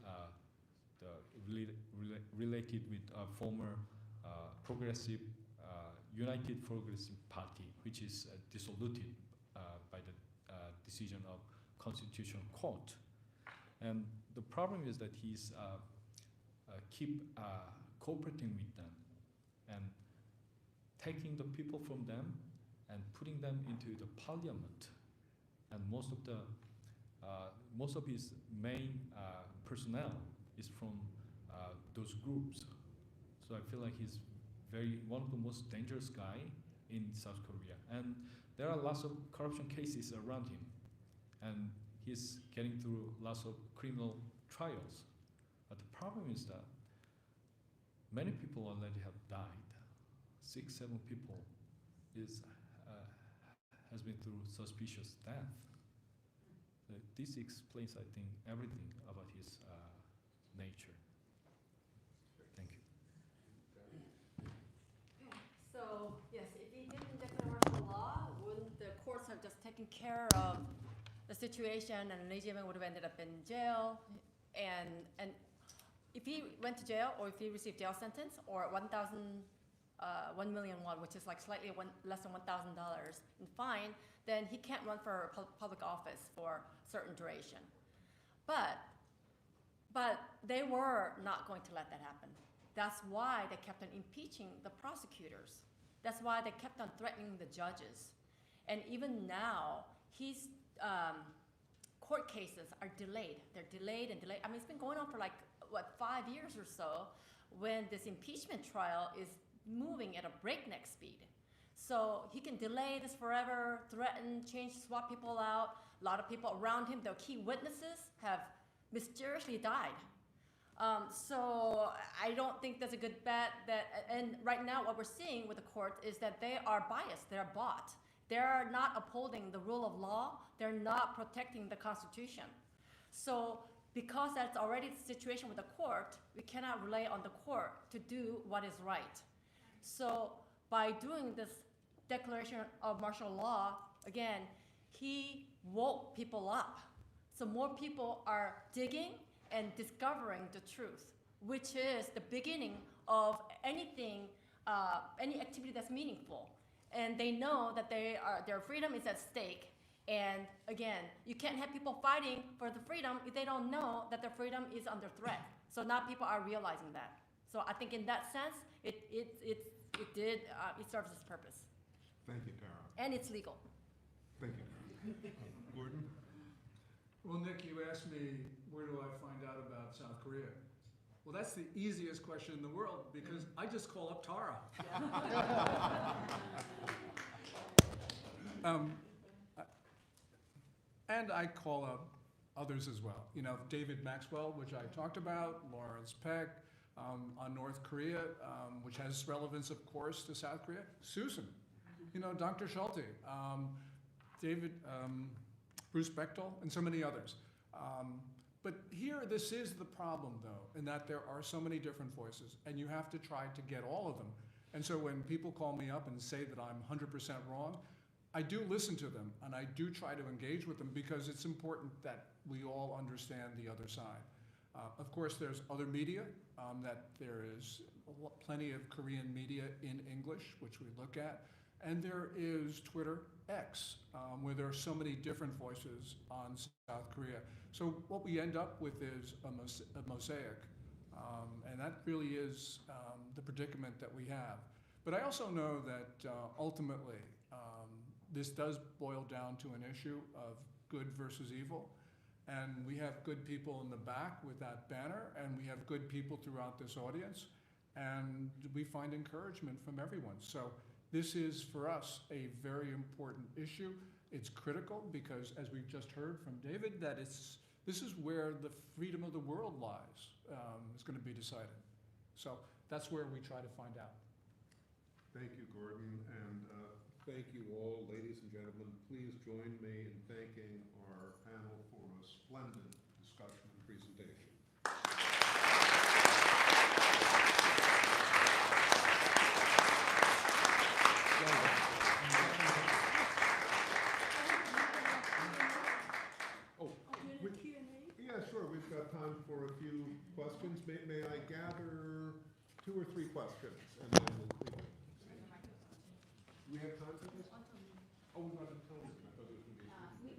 related with former progressive United Progressive Party, which is dissolved by the decision of Constitutional Court. And the problem is that he's keep cooperating with them and taking the people from them and putting them into the parliament. And most of his main personnel is from those groups. So I feel like he's one of the most dangerous guy in South Korea. And there are lots of corruption cases around him, and he's getting through lots of criminal trials. But the problem is that many people already have died. 6, 7 people has been through suspicious death. So this explains, I think, everything about his nature. Thank you.
So, yes, if he didn't declare martial law, wouldn't the courts have just taken care of the situation, and Lee Jae-myung would have ended up in jail? And if he went to jail, or if he received jail sentence, or 1 million won, which is like slightly less than $1,000 in fine, then he can't run for public office for a certain duration. But they were not going to let that happen. That's why they kept on impeaching the prosecutors. That's why they kept on threatening the judges. And even now, his court cases are delayed. They're delayed and delayed. I mean, it's been going on for like, 5 years or so, when this impeachment trial is moving at a breakneck speed. So he can delay this forever, threaten, change, swap people out. A lot of people around him, the key witnesses, have mysteriously died. So I don't think that's a good bet. And right now what we're seeing with the court is that they are biased, they're bought. They're not upholding the rule of law, they're not protecting the Constitution. So because that's already the situation with the court, we cannot rely on the court to do what is right. So by doing this declaration of martial law, again, he woke people up. So more people are digging and discovering the truth, which is the beginning of anything, any activity that's meaningful. And they know that their freedom is at stake. And again, you can't have people fighting for the freedom if they don't know that their freedom is under threat. So now people are realizing that. So I think in that sense, it serves its purpose.
Thank you, Tara.
And it's legal.
Thank you, Tara. Gordon?
Well, Nick, you asked me, where do I find out about South Korea? Well, that's the easiest question in the world because I just call up Tara. And I call up others as well. You know, David Maxwell, which I talked about, Lawrence Peck, on North Korea, which has relevance, of course, to South Korea. Susan, you know, Dr. Schulte, David, Bruce Bechtel, and so many others. But here, this is the problem, though, in that there are so many different voices, and you have to try to get all of them. And so when people call me up and say that I'm 100% wrong, I do listen to them, and I do try to engage with them because it's important that we all understand the other side. Of course, there's other media, that there is plenty of Korean media in English, which we look at. And there is Twitter X, where there are so many different voices on South Korea. So what we end up with is a mosaic. And that really is the predicament that we have. But I also know that ultimately, this does boil down to an issue of good versus evil. And we have good people in the back with that banner, and we have good people throughout this audience. And we find encouragement from everyone. So this is, for us, a very important issue. It's critical because, as we've just heard from David, that this is where the freedom of the world lies, is going to be decided. So that's where we try to find out.
Thank you, Gordon, and thank you all, ladies and gentlemen. Please join me in thanking our panel for a splendid discussion and presentation. Yeah, sure. We've got time for a few questions. May I gather 2 or 3 questions, and then we'll leave it. Do we have time for this? Oh, we got a time. I thought it was going to be.
I think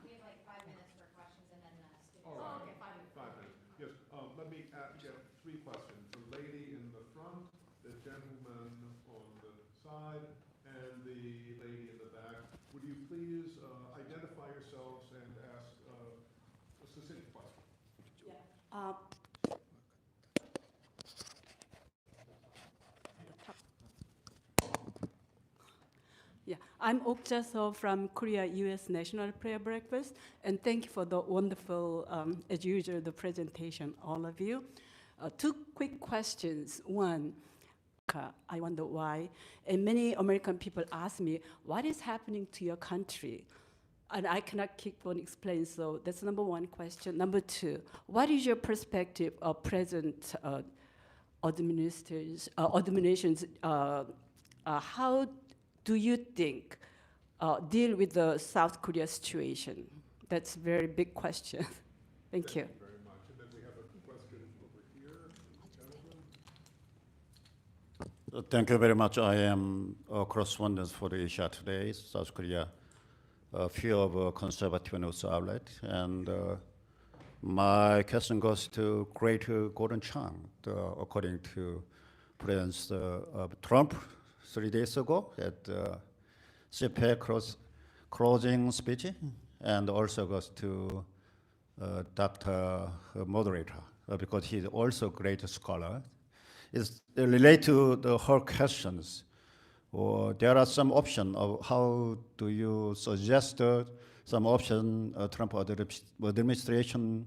we have like 5 minutes for questions and then students.
All right.
Okay, 5 minutes.
5 minutes. Yes. Let me get 3 questions. The lady in the front, the gentleman on the side, and the lady in the back. Would you please identify yourselves and ask a succinct question?
Yeah, I'm Ok Jae-seo from Korea U.S. National Prayer Breakfast, and thank you for the wonderful, as usual, the presentation, all of you. 2 quick questions. One, I wonder why, and many American people ask me, what is happening to your country? And I cannot keep on explaining, so that's number 1 question. Number 2, what is your perspective of present administrations? How do you think deal with the South Korea situation? That's a very big question. Thank you.
Thank you very much. And then we have a question over here. Gentlemen.
Thank you very much. I am a correspondent for Asia Today, South Korea, fear of a conservative news outlet. And my question goes to Great Gordon Chang, according to President Trump 3 days ago at CPAC closing speech, and also goes to Dr. Moderator, because he's also a great scholar. It's related to her questions. or there are some options of how do you suggest some option Trump administration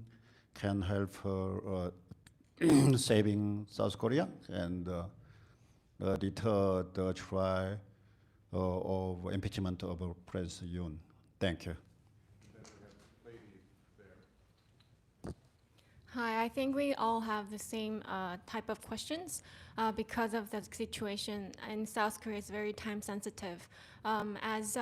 can help saving South Korea and deter the trial of impeachment of President Yoon. Thank you.
Hi, I think we all have the same type of questions because of the situation in South Korea is very time sensitive. As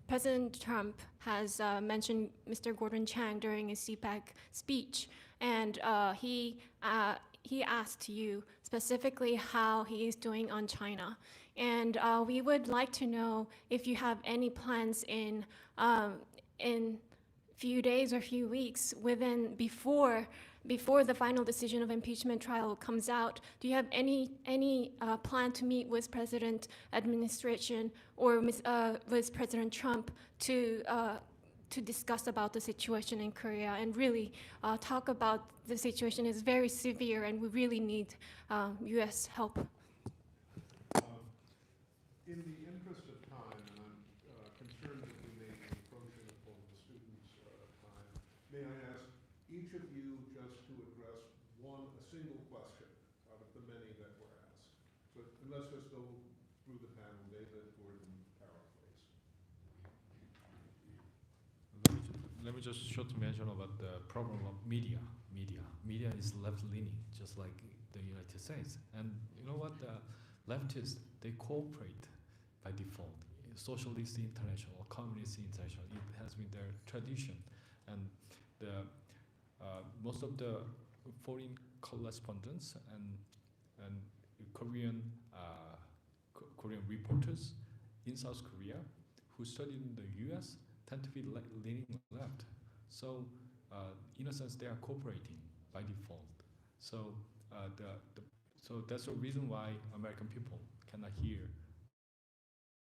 President Trump has mentioned Mr. Gordon Chang during his CPAC speech, and he asked you specifically how he is doing on China. And we would like to know if you have any plans in few days or few weeks before the final decision of impeachment trial comes out. Do you have any plan to meet with President administration or with President Trump to discuss about the situation in Korea and really talk about the situation is very severe and we really need U.S. help?
In the interest of time, and I'm concerned that we may be approaching all of the students' time, may I ask each of you just to address a single question out of the many that were asked. So let's just go through the panel. David, Gordon, Tara, please.
Let me just short mention about the problem of media. Media is left-leaning, just like the United States. And you know what? The leftists, they cooperate by default. Socialist international or communist international, it has been their tradition. And most of the foreign correspondents and Korean reporters in South Korea who studied in the U.S. tend to be leaning left. So in a sense, they are cooperating by default. So so that's the reason why American people cannot hear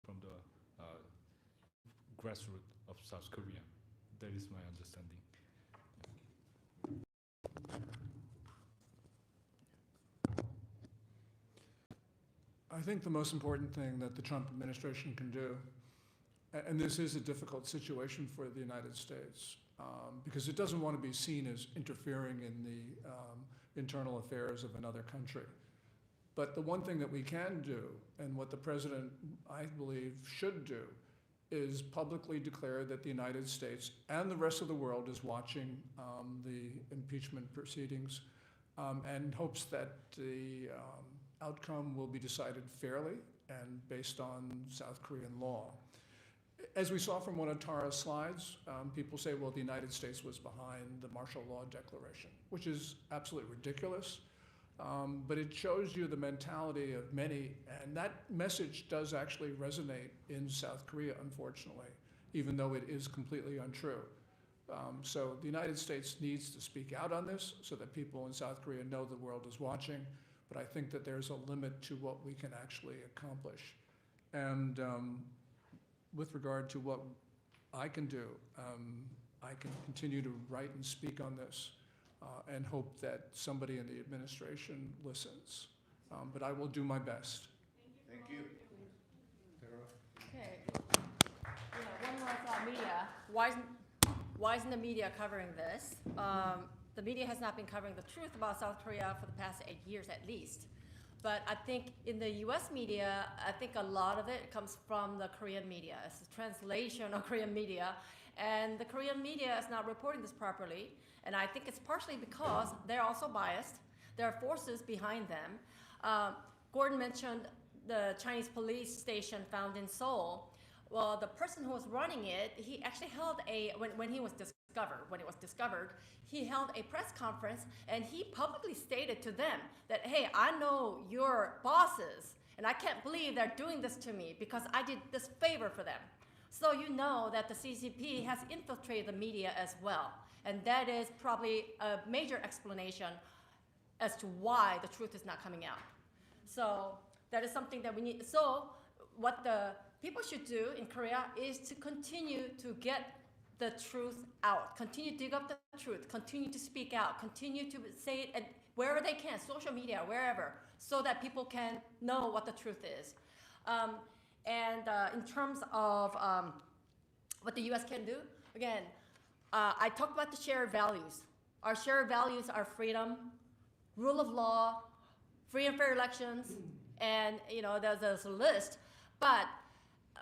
from the grassroots of South Korea. That is my understanding.
I think the most important thing that the Trump administration can do, and this is a difficult situation for the United States, because it doesn't want to be seen as interfering in the internal affairs of another country. But the one thing that we can do, and what the president, I believe, should do, is publicly declare that the United States and the rest of the world is watching the impeachment proceedings and hopes that the outcome will be decided fairly and based on South Korean law. As we saw from one of Tara's slides, people say, well, the United States was behind the martial law declaration, which is absolutely ridiculous. But it shows you the mentality of many, and that message does actually resonate in South Korea, unfortunately, even though it is completely untrue. So the United States needs to speak out on this so that people in South Korea know the world is watching, but I think that there's a limit to what we can actually accomplish. And with regard to what I can do, I can continue to write and speak on this. And hope that somebody in the administration listens. But I will do my best.
Thank you.
Okay. One more thought, media. Why isn't the media covering this? The media has not been covering the truth about South Korea for the past 8 years at least. But I think in the US media, I think a lot of it comes from the Korean media. It's a translation of Korean media. And the Korean media is not reporting this properly. And I think it's partially because they're also biased. There are forces behind them. Gordon mentioned the Chinese police station found in Seoul. Well, the person who was running it, he actually held when it was discovered, he held a press conference and he publicly stated to them that, hey, I know your bosses and I can't believe they're doing this to me because I did this favor for them. So you know that the CCP has infiltrated the media as well. And that is probably a major explanation as to why the truth is not coming out. So that is something that we need. So what the people should do in Korea is to continue to get the truth out, continue to dig up the truth, continue to speak out, continue to say it wherever they can, social media, wherever, so that people can know what the truth is. In terms of what the U.S. can do, again, I talked about the shared values. Our shared values are freedom, rule of law, free and fair elections, and there's a list. But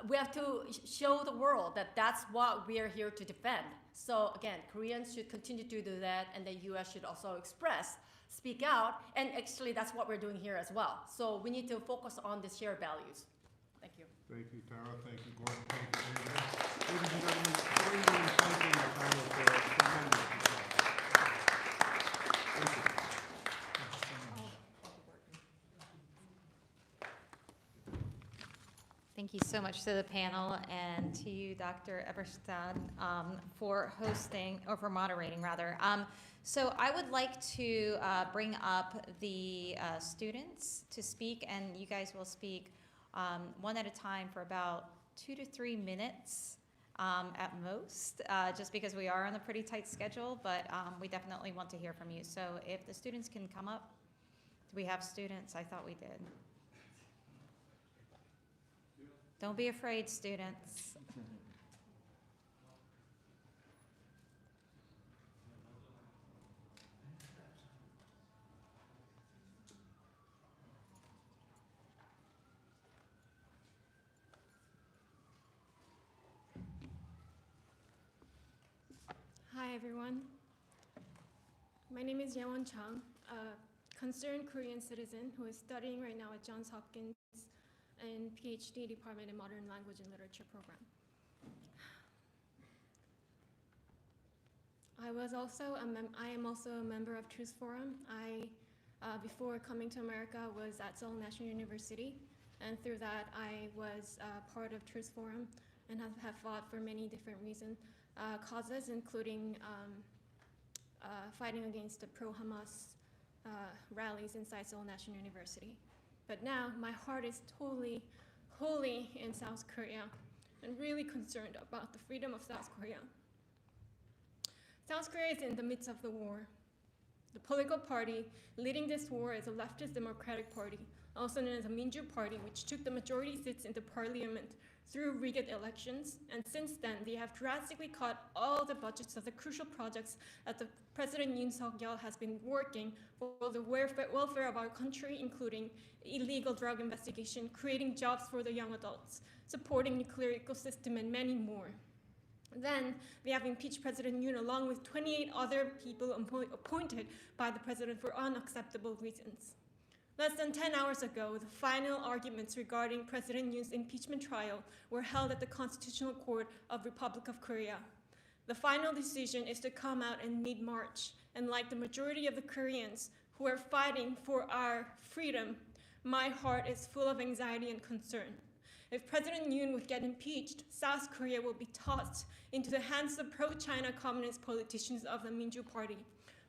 we have to show the world that that's what we are here to defend. So again, Koreans should continue to do that, and the U.S. should also speak out, and actually that's what we're doing here as well. So we need to focus on the shared values. Thank you.
Thank you, Tara. Thank you, Gordon. Thank you, David. Ladies and gentlemen, join me in thanking the panel for a tremendous discussion. Thank you.
Thank you so much to the panel and to you, Dr. Eberstadt, for hosting, or for moderating, rather. So I would like to bring up the students to speak, and you guys will speak one at a time for about 2 to 3 minutes at most, just because we are on a pretty tight schedule, but we definitely want to hear from you. So if the students can come up. Do we have students? I thought we did. Don't be afraid, students.
Hi, everyone. My name is Yewon Chung, a concerned Korean citizen who is studying right now at Johns Hopkins in PhD Department in Modern Language and Literature program. I am also a member of Truth Forum. Before coming to America, was at Seoul National University, and through that, I was part of Truth Forum and have fought for many different causes, including fighting against the pro-Hamas rallies inside Seoul National University. But now my heart is totally, wholly in South Korea and really concerned about the freedom of South Korea. South Korea is in the midst of the war. The political party leading this war is a leftist Democratic Party, also known as the Minju Party, which took the majority seats in the parliament through rigged elections, and since then they have drastically cut all the budgets of the crucial projects that the President Yoon Suk-yeol has been working for the welfare of our country, including illegal drug investigation, creating jobs for the young adults, supporting nuclear ecosystem, and many more. Then they have impeached President Yoon along with 28 other people appointed by the president for unacceptable reasons. Less than 10 hours ago, the final arguments regarding President Yoon's impeachment trial were held at the Constitutional Court of Republic of Korea. The final decision is to come out in mid-March, and like the majority of the Koreans who are fighting for our freedom, my heart is full of anxiety and concern. If President Yoon would get impeached, South Korea will be tossed into the hands of pro-China communist politicians of the Minju Party.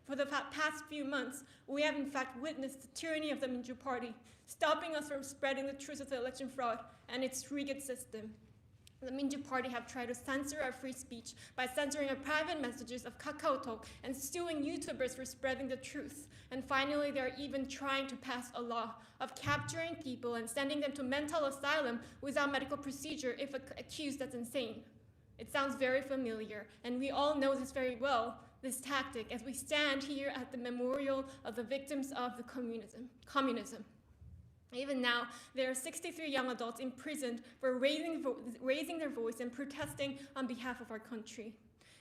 For the past few months, we have in fact witnessed the tyranny of the Minju Party, stopping us from spreading the truth of the election fraud and its rigged system. The Minju Party have tried to censor our free speech by censoring our private messages of KakaoTalk and suing YouTubers for spreading the truth. And finally, they are even trying to pass a law of capturing people and sending them to mental asylum without medical procedure if accused as insane. It sounds very familiar, and we all know this very well, this tactic, as we stand here at the memorial of the victims of the communism. Even now, there are 63 young adults imprisoned for raising their voice and protesting on behalf of our country.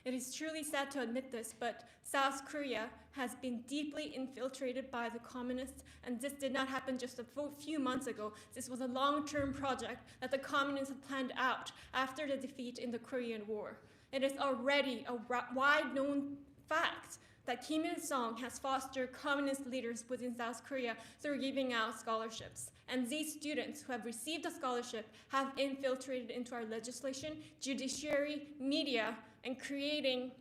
It is truly sad to admit this, but South Korea has been deeply infiltrated by the communists, and this did not happen just a few months ago. This was a long-term project that the communists had planned out after the defeat in the Korean War. It is already a wide-known fact that Kim Il-sung has fostered communist leaders within South Korea through giving out scholarships. And these students who have received a scholarship have infiltrated into our legislation, judiciary, media, and creating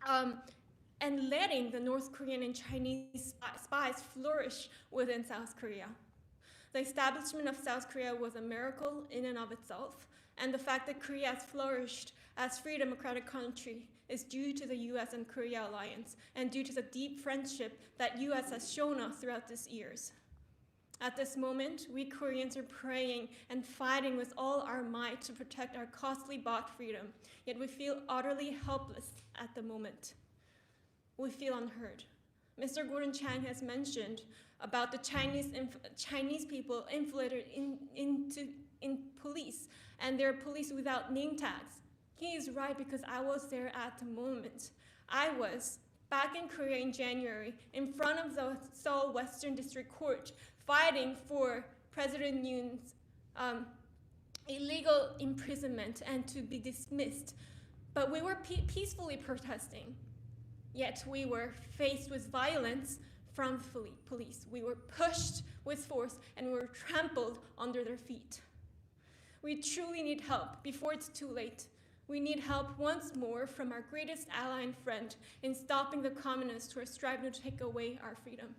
and letting the North Korean and Chinese spies flourish within South Korea. The establishment of South Korea was a miracle in and of itself, and the fact that Korea has flourished as free democratic country is due to the US and Korea alliance and due to the deep friendship that US has shown us throughout these years. At this moment, we Koreans are praying and fighting with all our might to protect our costly bought freedom, yet we feel utterly helpless at the moment. We feel unheard. Mr. Gordon Chang has mentioned about the Chinese people infiltrated in police, and they're police without name tags. He is right, because I was there at the moment. I was back in Korea in January in front of the Seoul Western District Court fighting for President Yoon's illegal imprisonment and to be dismissed. But we were peacefully protesting, yet we were faced with violence from the police. We were pushed with force and we were trampled under their feet. We truly need help before it's too late. We need help once more from our greatest ally and friend in stopping the communists who are striving to take away our freedom.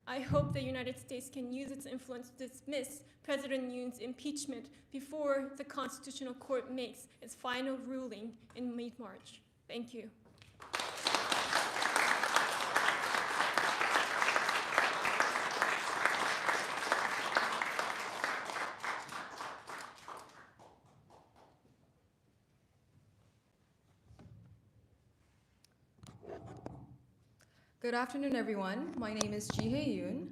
I hope the United States can use its influence to dismiss President Yoon's impeachment before the Constitutional Court makes its final ruling in mid-March. Thank you.
Good afternoon, everyone. My name is Ji-Hye Yoon.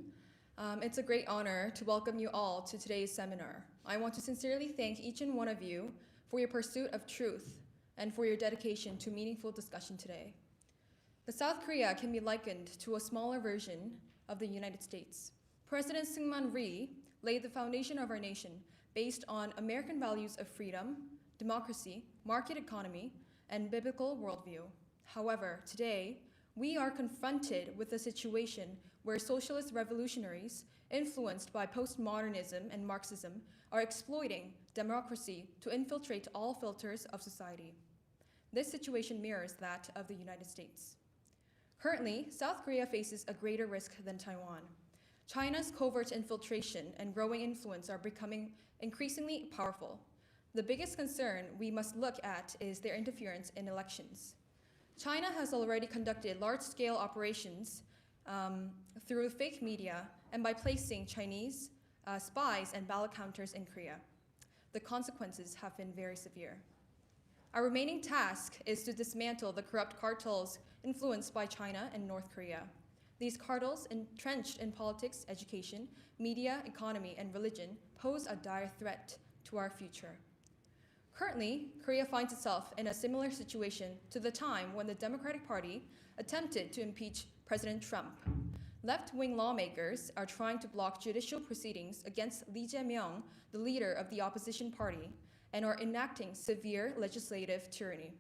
It's a great honor to welcome you all to today's seminar. I want to sincerely thank each and one of you for your pursuit of truth and for your dedication to meaningful discussion today. The South Korea can be likened to a smaller version of the United States. President Syngman Rhee laid the foundation of our nation based on American values of freedom, democracy, market economy, and biblical worldview. However, today, we are confronted with a situation where socialist revolutionaries, influenced by postmodernism and Marxism, are exploiting democracy to infiltrate all filters of society. This situation mirrors that of the United States. Currently, South Korea faces a greater risk than Taiwan. China's covert infiltration and growing influence are becoming increasingly powerful. The biggest concern we must look at is their interference in elections. China has already conducted large-scale operations through fake media and by placing Chinese spies and ballot counters in Korea. The consequences have been very severe. Our remaining task is to dismantle the corrupt cartels influenced by China and North Korea. These cartels, entrenched in politics, education, media, economy, and religion, pose a dire threat to our future. Currently, Korea finds itself in a similar situation to the time when the Democratic Party attempted to impeach President Trump. Left-wing lawmakers are trying to block judicial proceedings against Lee Jae-myung, the leader of the opposition party, and are enacting severe legislative tyranny.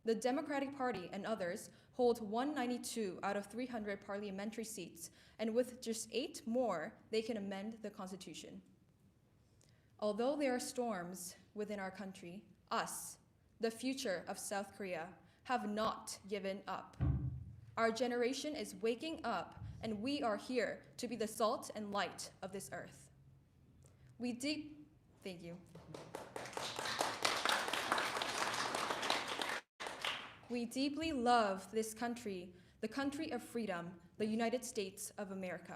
The Democratic Party and others hold 192 out of 300 parliamentary seats, and with just 8 more, they can amend the Constitution. Although there are storms within our country, us, the future of South Korea, have not given up. Our generation is waking up, and we are here to be the salt and light of this earth. Thank you. We deeply love this country, the country of freedom, the United States of America.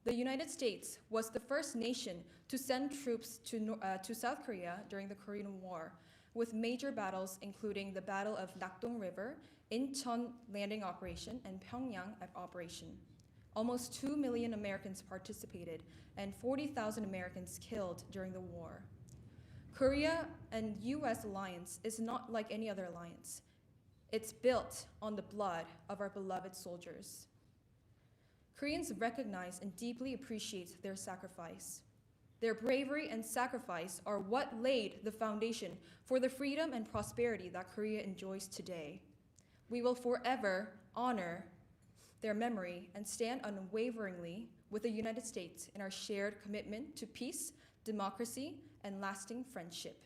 The United States was the first nation to send troops to South Korea during the Korean War, with major battles including the Battle of Nakdong River, Incheon Landing Operation, and Pyongyang Operation. Almost 2 million Americans participated and 40,000 Americans killed during the war. Korea and US alliance is not like any other alliance. It's built on the blood of our beloved soldiers. Koreans recognize and deeply appreciate their sacrifice. Their bravery and sacrifice are what laid the foundation for the freedom and prosperity that Korea enjoys today. We will forever honor their memory and stand unwaveringly with the United States in our shared commitment to peace, democracy, and lasting friendship.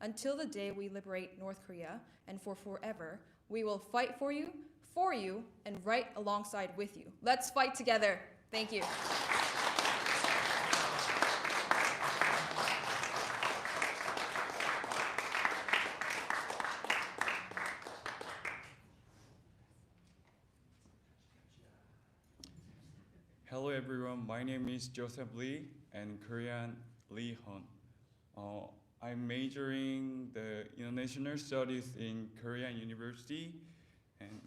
Until the day we liberate North Korea, and for forever, we will fight for you, and right alongside with you. Let's fight together. Thank you.
Hello everyone, my name name is Joseph Lee, and Korean Lee Hon. I'm majoring the international studies in Korean University, and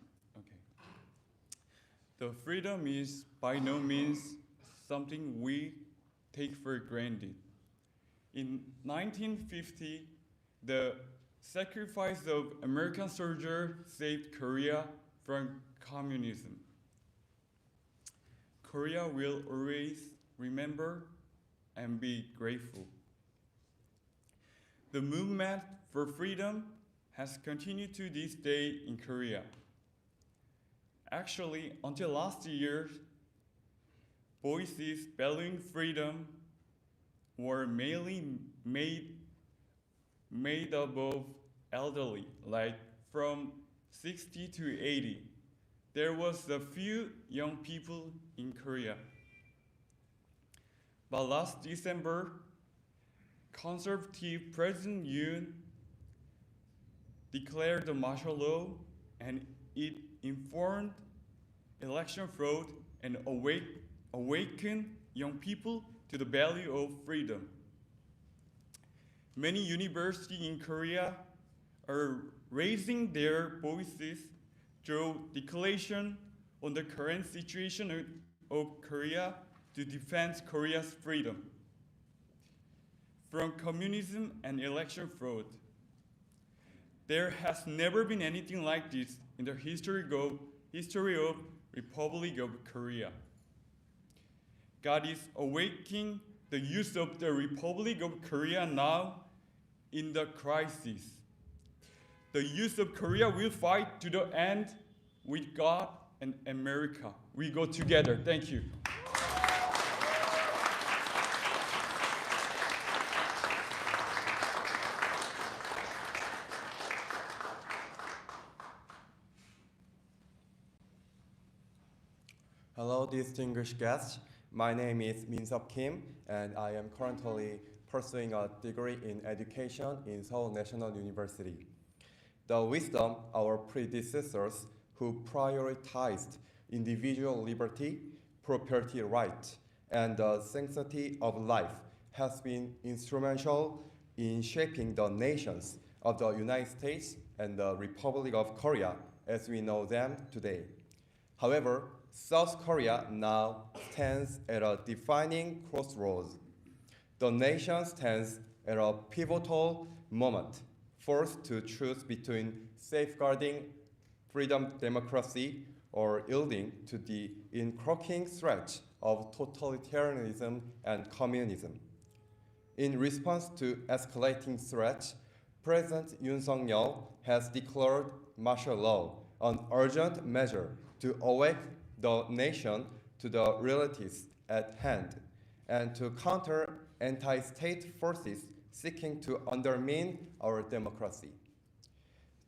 the freedom is by no means something we take for granted. In 1950, the sacrifice of American soldiers saved Korea from communism. Korea will always remember and be grateful. The movement for freedom has continued to this day in Korea. Actually, until last year, voices valuing freedom were mainly made up of elderly, like from 60 to 80. There was a few young people in Korea. But last December, conservative President Yoon declared the martial law, and it informed election fraud and awakened young people to the value of freedom. Many universities in Korea are raising their voices through declaration on the current situation of Korea to defend Korea's freedom from communism and election fraud. There has never been anything like this in the history of Republic of Korea. God is awakening the youth of the Republic of Korea now in the crisis. The youth of Korea will fight to the end with God and America. We go together. Thank you.
Hello, distinguished guests. My name is Min-Seop Kim, and I am currently pursuing a degree in education in Seoul National University. The wisdom of our predecessors who prioritized individual liberty, property right, and the sanctity of life has been instrumental in shaping the nations of the United States and the Republic of Korea as we know them today. However, South Korea now stands at a defining crossroads. The nation stands at a pivotal moment, forced to choose between safeguarding freedom, democracy, or yielding to the encroaching threat of totalitarianism and communism. In response to escalating threats, President Yoon Suk-yeol has declared martial law, an urgent measure to awake the nation to the realities at hand and to counter anti-state forces seeking to undermine our democracy.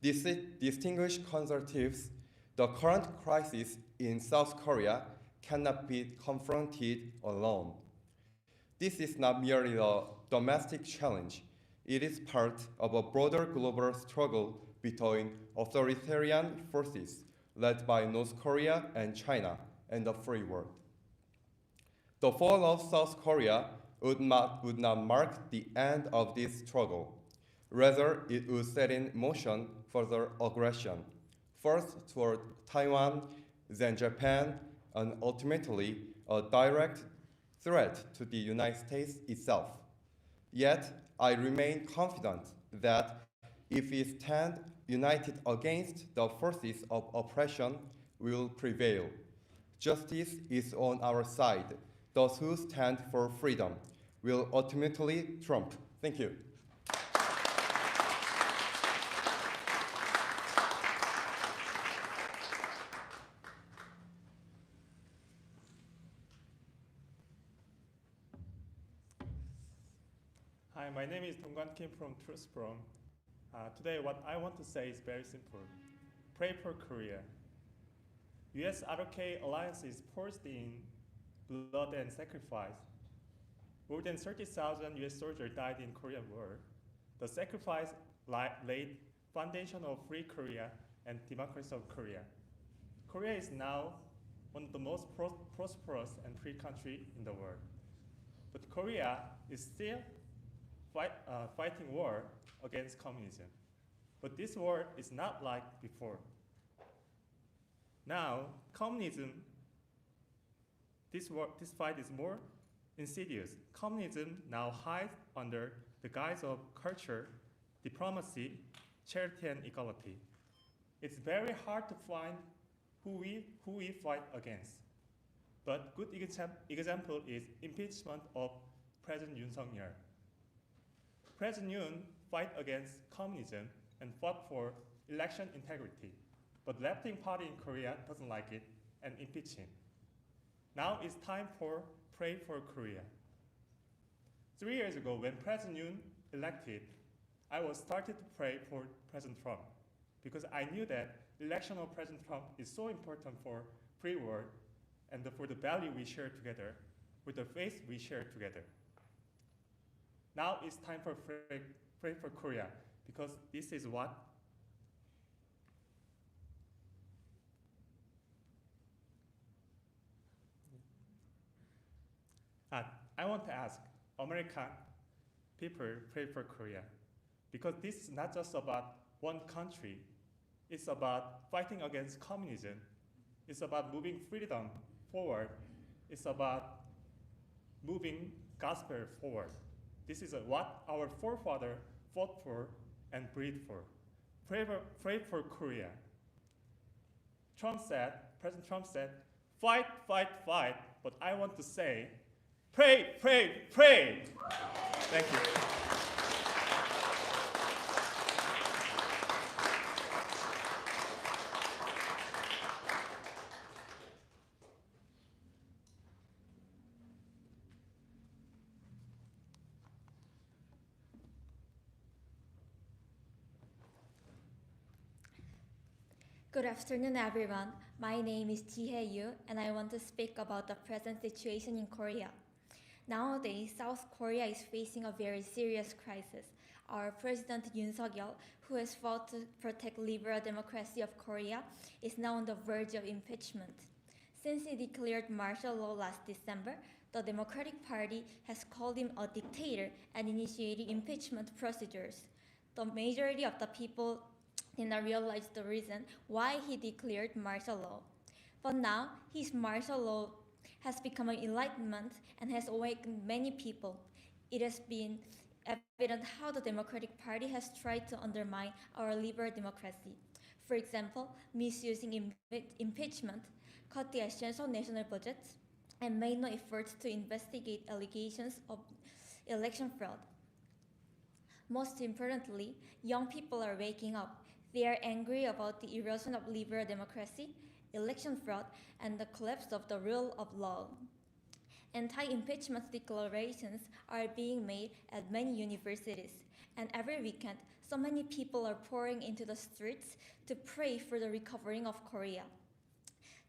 Distinguished conservatives, the current crisis in South Korea cannot be confronted alone. This is not merely a domestic challenge. It is part of a broader global struggle between authoritarian forces led by North Korea and China and the free world. The fall of South Korea would not mark the end of this struggle. Rather, it would set in motion further aggression, first toward Taiwan, then Japan, and ultimately a direct threat to the United States itself. Yet, I remain confident that if we stand united against the forces of oppression, we will prevail. Justice is on our side. Those who stand for freedom will ultimately trump. Thank you.
Hi, my name is Donggan Kim from Truth Forum. Today, what I want to say is very simple. Pray for Korea. US-ROK alliance is forced in blood and sacrifice. More than 30,000 US soldiers died in Korean War. The sacrifice laid foundation of free Korea and democracy of Korea. Korea is now one of the most prosperous and free countries in the world. But Korea is still fighting war against communism. But this war is not like before. Now, communism, this fight is more insidious. Communism now hides under the guise of culture, diplomacy, charity, and equality. It's very hard to find who we fight against. But good example is impeachment of President Yoon Suk-yeol. President Yoon fight against communism and fought for election integrity. But left-wing party in Korea doesn't like it and impeach him. Now it's time for pray for Korea. 3 years ago, when President Yoon elected, I was started to pray for President Trump because I knew that election of President Trump is so important for free world and for the value we share together, with the faith we share together. Now it's time for pray for Korea because this is what I want to ask American people pray for Korea because this is not just about one country. It's about fighting against communism. It's about moving freedom forward. It's about moving gospel forward. This is what our forefathers fought for and breathed for. Pray for Korea. President Trump said, fight, fight, fight, but I want to say, pray, pray, pray. Thank you.
Good afternoon, everyone. My name is Ji-hae Yu, and I want to speak about the present situation in Korea. Nowadays, South Korea is facing a very serious crisis. Our President Yoon Suk-yeol, who has fought to protect liberal democracy of Korea, is now on the verge of impeachment. Since he declared martial law last December, the Democratic Party has called him a dictator and initiated impeachment procedures. The majority of the people did not realize the reason why he declared martial law. But now, his martial law has become an enlightenment and has awakened many people. It has been evident how the Democratic Party has tried to undermine our liberal democracy. For example, misusing impeachment, cut the essential national budget, and made no efforts to investigate allegations of election fraud. Most importantly, young people are waking up. They are angry about the erosion of liberal democracy, election fraud, and the collapse of the rule of law. Anti-impeachment declarations are being made at many universities, and every weekend, so many people are pouring into the streets to pray for the recovering of Korea.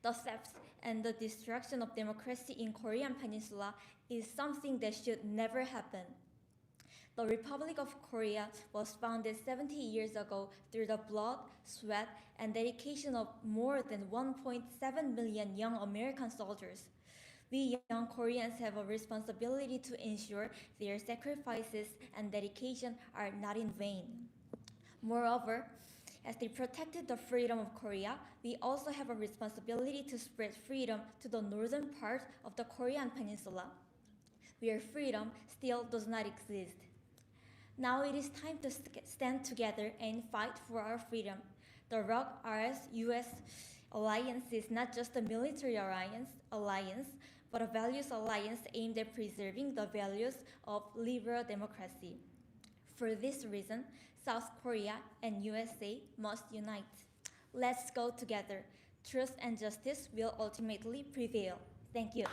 The theft and the destruction of democracy in Korean Peninsula is something that should never happen. The Republic of Korea was founded 70 years ago through the blood, sweat, and dedication of more than 1.7 million young American soldiers. We young Koreans have a responsibility to ensure their sacrifices and dedication are not in vain. Moreover, as they protected the freedom of Korea, we also have a responsibility to spread freedom to the northern part of the Korean Peninsula, where freedom still does not exist. Now it is time to stand together and fight for our freedom. The ROK-RS-US alliance is not just a military alliance, but a values alliance aimed at preserving the values of liberal democracy. For this reason, South Korea and USA must unite. Let's go together. Truth and justice will ultimately prevail. Thank you.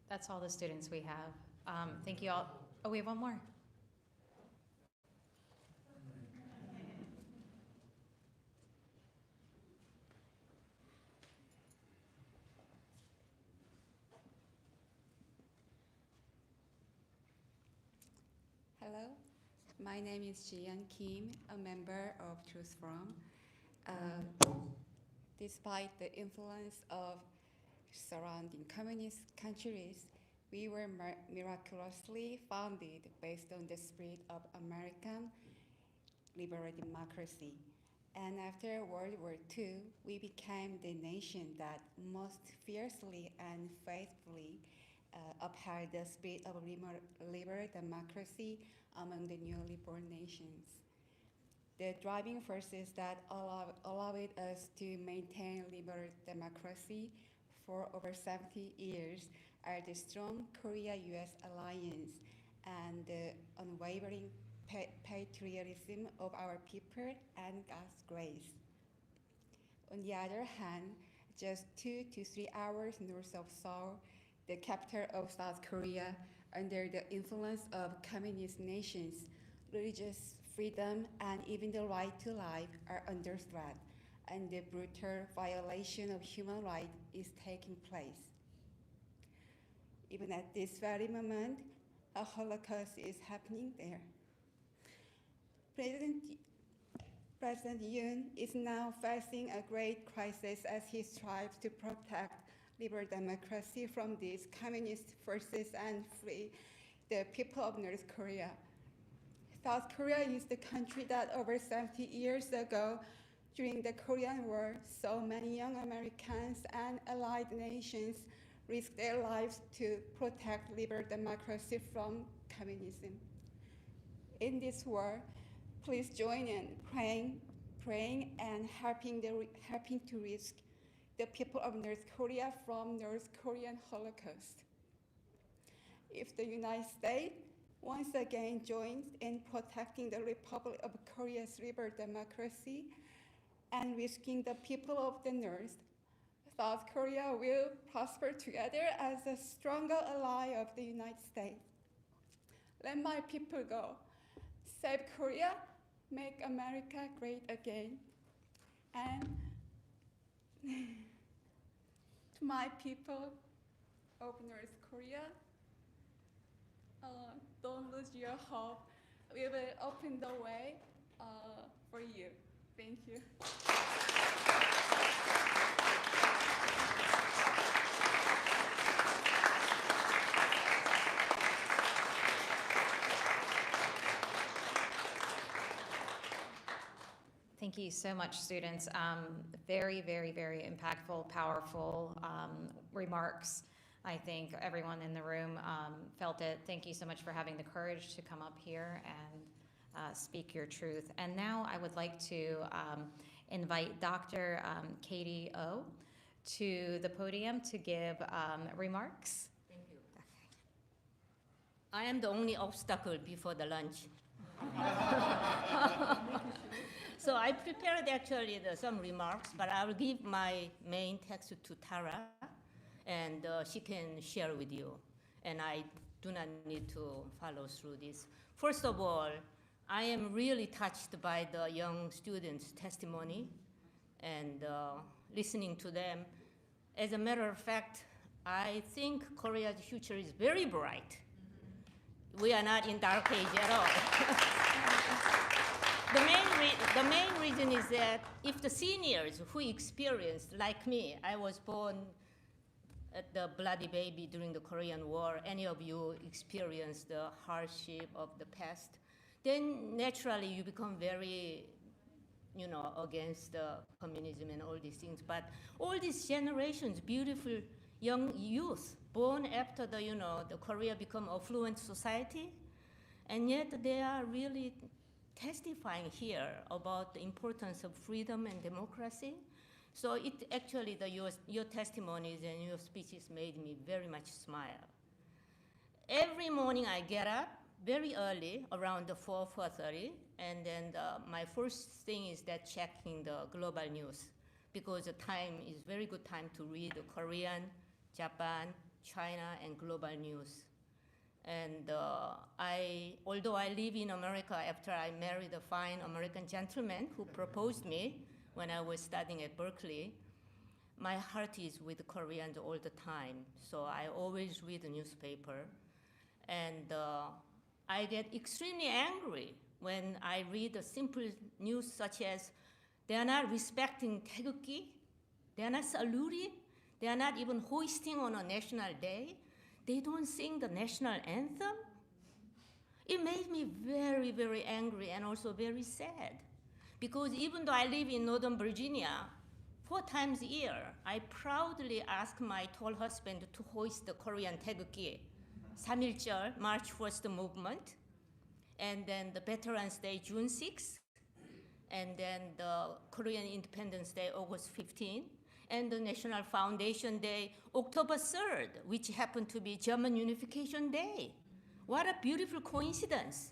That's all the students we have. Thank you all. Oh, we have one more.
Hello, my name is Jian Kim, a member of Truth Forum. Despite the influence of surrounding communist countries, we were miraculously founded based on the spirit of American liberal democracy. And after World War II, we became the nation that most fiercely and faithfully upheld the spirit of liberal democracy among the newly born nations. The driving forces that allowed us to maintain liberal democracy for over 70 years are the strong Korea-US alliance and the unwavering patriotism of our people and God's grace. On the other hand, just 2 to 3 hours north of Seoul, the capital of South Korea, under the influence of communist nations, religious freedom and even the right to life are under threat, and the brutal violation of human rights is taking place. Even at this very moment, a Holocaust is happening there. President Yoon is now facing a great crisis as he strives to protect liberal democracy from these communist forces and free the people of North Korea. South Korea is the country that over 70 years ago, during the Korean War, so many young Americans and allied nations risked their lives to protect liberal democracy from communism. In this war, please join in praying and helping to rescue the people of North Korea from North Korean Holocaust. If the United States once again joins in protecting the Republic of Korea's liberal democracy and risking the people of the North, South Korea will prosper together as a stronger ally of the United States. Let my people go. Save Korea, make America great again. And to my people of North Korea, don't lose your hope. We will open the way for you. Thank you.
Thank you so much, students. Very, very, very impactful, powerful remarks. I think everyone in the room felt it. Thank you so much for having the courage to come up here and speak your truth. And now I would like to invite Dr. Katie O to the podium to give remarks.
Thank you. I am the only obstacle before the lunch. So I prepared actually some remarks, but I will give my main text to Tara, and she can share with you. And I do not need to follow through this. First of all, I am really touched by the young students' testimony and listening to them. As a matter of fact, I think Korea's future is very bright. We are not in dark age at all. The main reason is that if the seniors who experienced, like me, I was born at the bloody baby during the Korean War, any of you experienced the hardship of the past, then naturally you become very, against communism and all these things. But all these generations, beautiful young youth, born after the Korea become affluent society, and yet they are really testifying here about the importance of freedom and democracy. So it actually, your testimonies and your speeches made me very much smile. Every morning I get up very early, around 4:30, and then my first thing is that checking the global news, because the time is very good time to read the Korean, Japan, China, and global news. And although I live in America after I married a fine American gentleman who proposed me when I was studying at Berkeley, my heart is with Koreans all the time. So I always read the newspaper. And
I get extremely angry when I read a simple news such as they are not respecting 태극기, they are not saluting, they are not even hoisting on a national day, they don't sing the national anthem. It made me very, very angry and also very sad. Because even though I live in Northern Virginia, 4 times a year, I proudly ask my tall husband to hoist the Korean 태극기, 3.1절, March 1st movement, and then the Veterans Day, June 6th, and then the Korean Independence Day, August 15th, and the National Foundation Day, October 3rd, which happened to be German Unification Day. What a beautiful coincidence.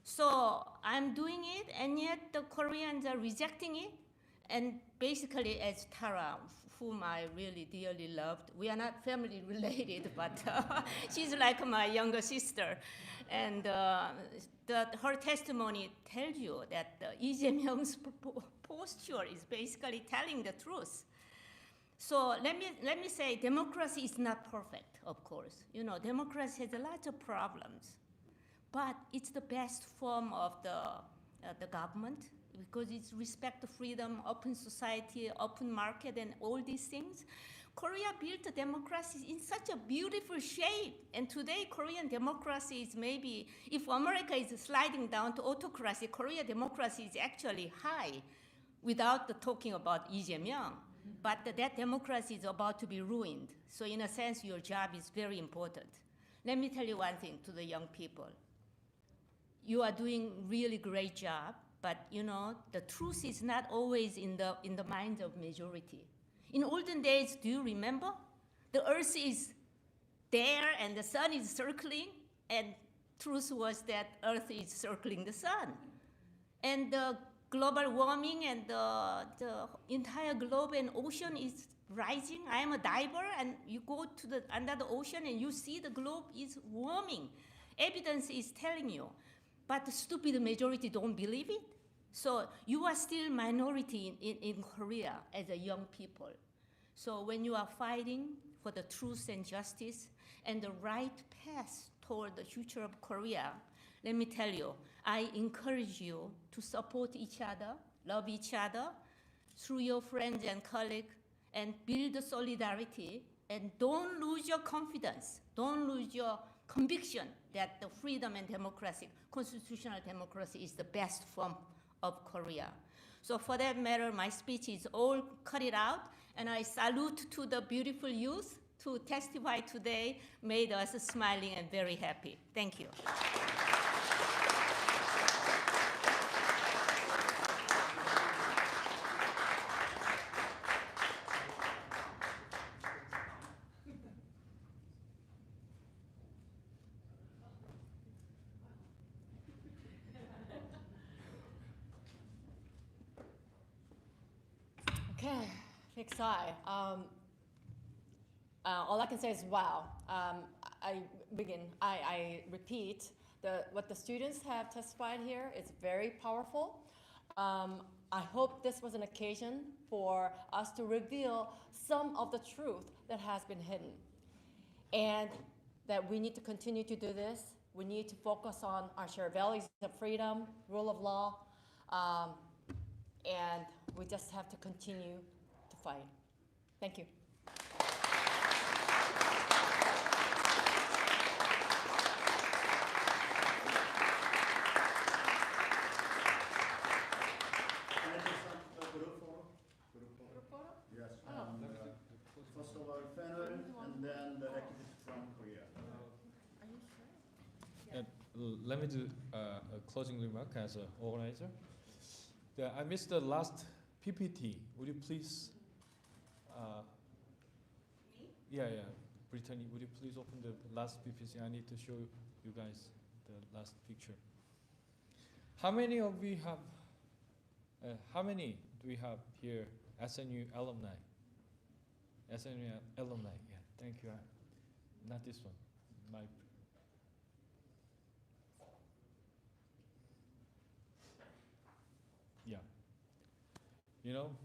So I'm doing it, and yet the Koreans are rejecting it. And basically, as Tara, whom I really dearly loved, we are not family related, but she's like my younger sister. And her testimony tells you that Lee Jae-myung's posture is basically telling the truth. So let me say, democracy is not perfect, of course. You know, democracy has a lot of problems, but it's the best form of the government because it respects freedom, open society, open market, and all these things. Korea built a democracy in such a beautiful shape, and today Korean democracy is maybe, if America is sliding down to autocracy, Korean democracy is actually high, without the talking about Lee Jae-myung. But that democracy is about to be ruined. So in a sense, your job is very important. Let me tell you one thing to the young people. You are doing really great job, but you know, the truth is not always in the minds of majority. In olden days, do you remember? The earth is there and the sun is circling, and truth was that earth is circling the sun. And the global warming and the entire globe and ocean is rising. I am a diver, and you go to under the ocean and you see the globe is warming. Evidence is telling you, but the stupid majority don't believe it. So you are still minority in Korea as a young people. So when you are fighting for the truth and justice and the right path toward the future of Korea, let me tell you, I encourage you to support each other, love each other through your friends and colleagues, and build solidarity, and don't lose your confidence. Don't lose your conviction that the freedom and democracy, constitutional democracy, is the best form of Korea. So for that matter, my speech is all cut it out, and I salute to the beautiful youth to testify today, made us smiling and very happy. Thank you.
Okay, big sigh. All I can say is wow. I repeat, what the students have testified here is very powerful. I hope this was an occasion for us to reveal some of the truth that has been hidden, and that we need to continue to do this. We need to focus on our shared values of freedom, rule of law, and we just have to continue to fight. Thank you.
Yes, first of all, panel, and then the activists from Korea.
Are you sure?
Let me do a closing remark as an organizer. I missed the last PPT. Would you please? Yeah. Brittany, would you please open the last PPT? I need to show you guys the last picture. How many of we have? How many do we have here? SNU alumni. SNU alumni. Yeah. Thank you. Not this one. My. Yeah. You know,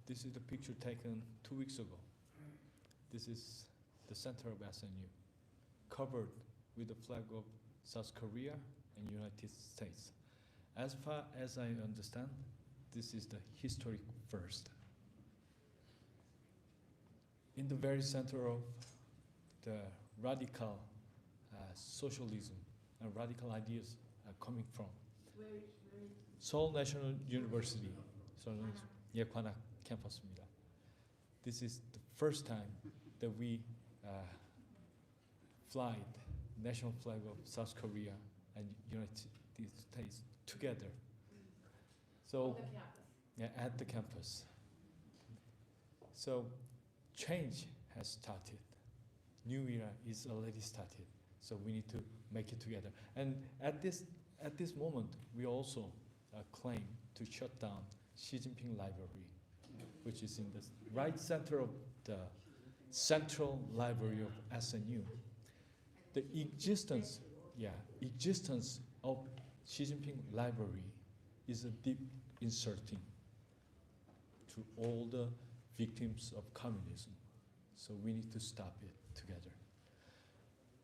this is the picture taken 2 weeks ago. This is the center of SNU, covered with the flag of South Korea and United States. As far as I understand, this is the historic first. In the very center of the radical socialism and radical ideas are coming from Seoul National University, 예관학 캠퍼스입니다. This is the first time that we fly the national flag of South Korea and United States together. So, at the campus. So, change has started. New era is already started. So we need to make it together. And at this moment, we also claim to shut down Xi Jinping Library, which is in the right center of the Central Library of SNU. The existence of Xi Jinping Library is a deep insulting to all the victims of communism. So we need to stop it together.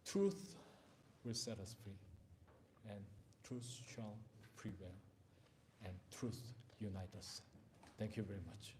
Truth will set us free, and truth shall prevail, and truth unite us. Thank you very much.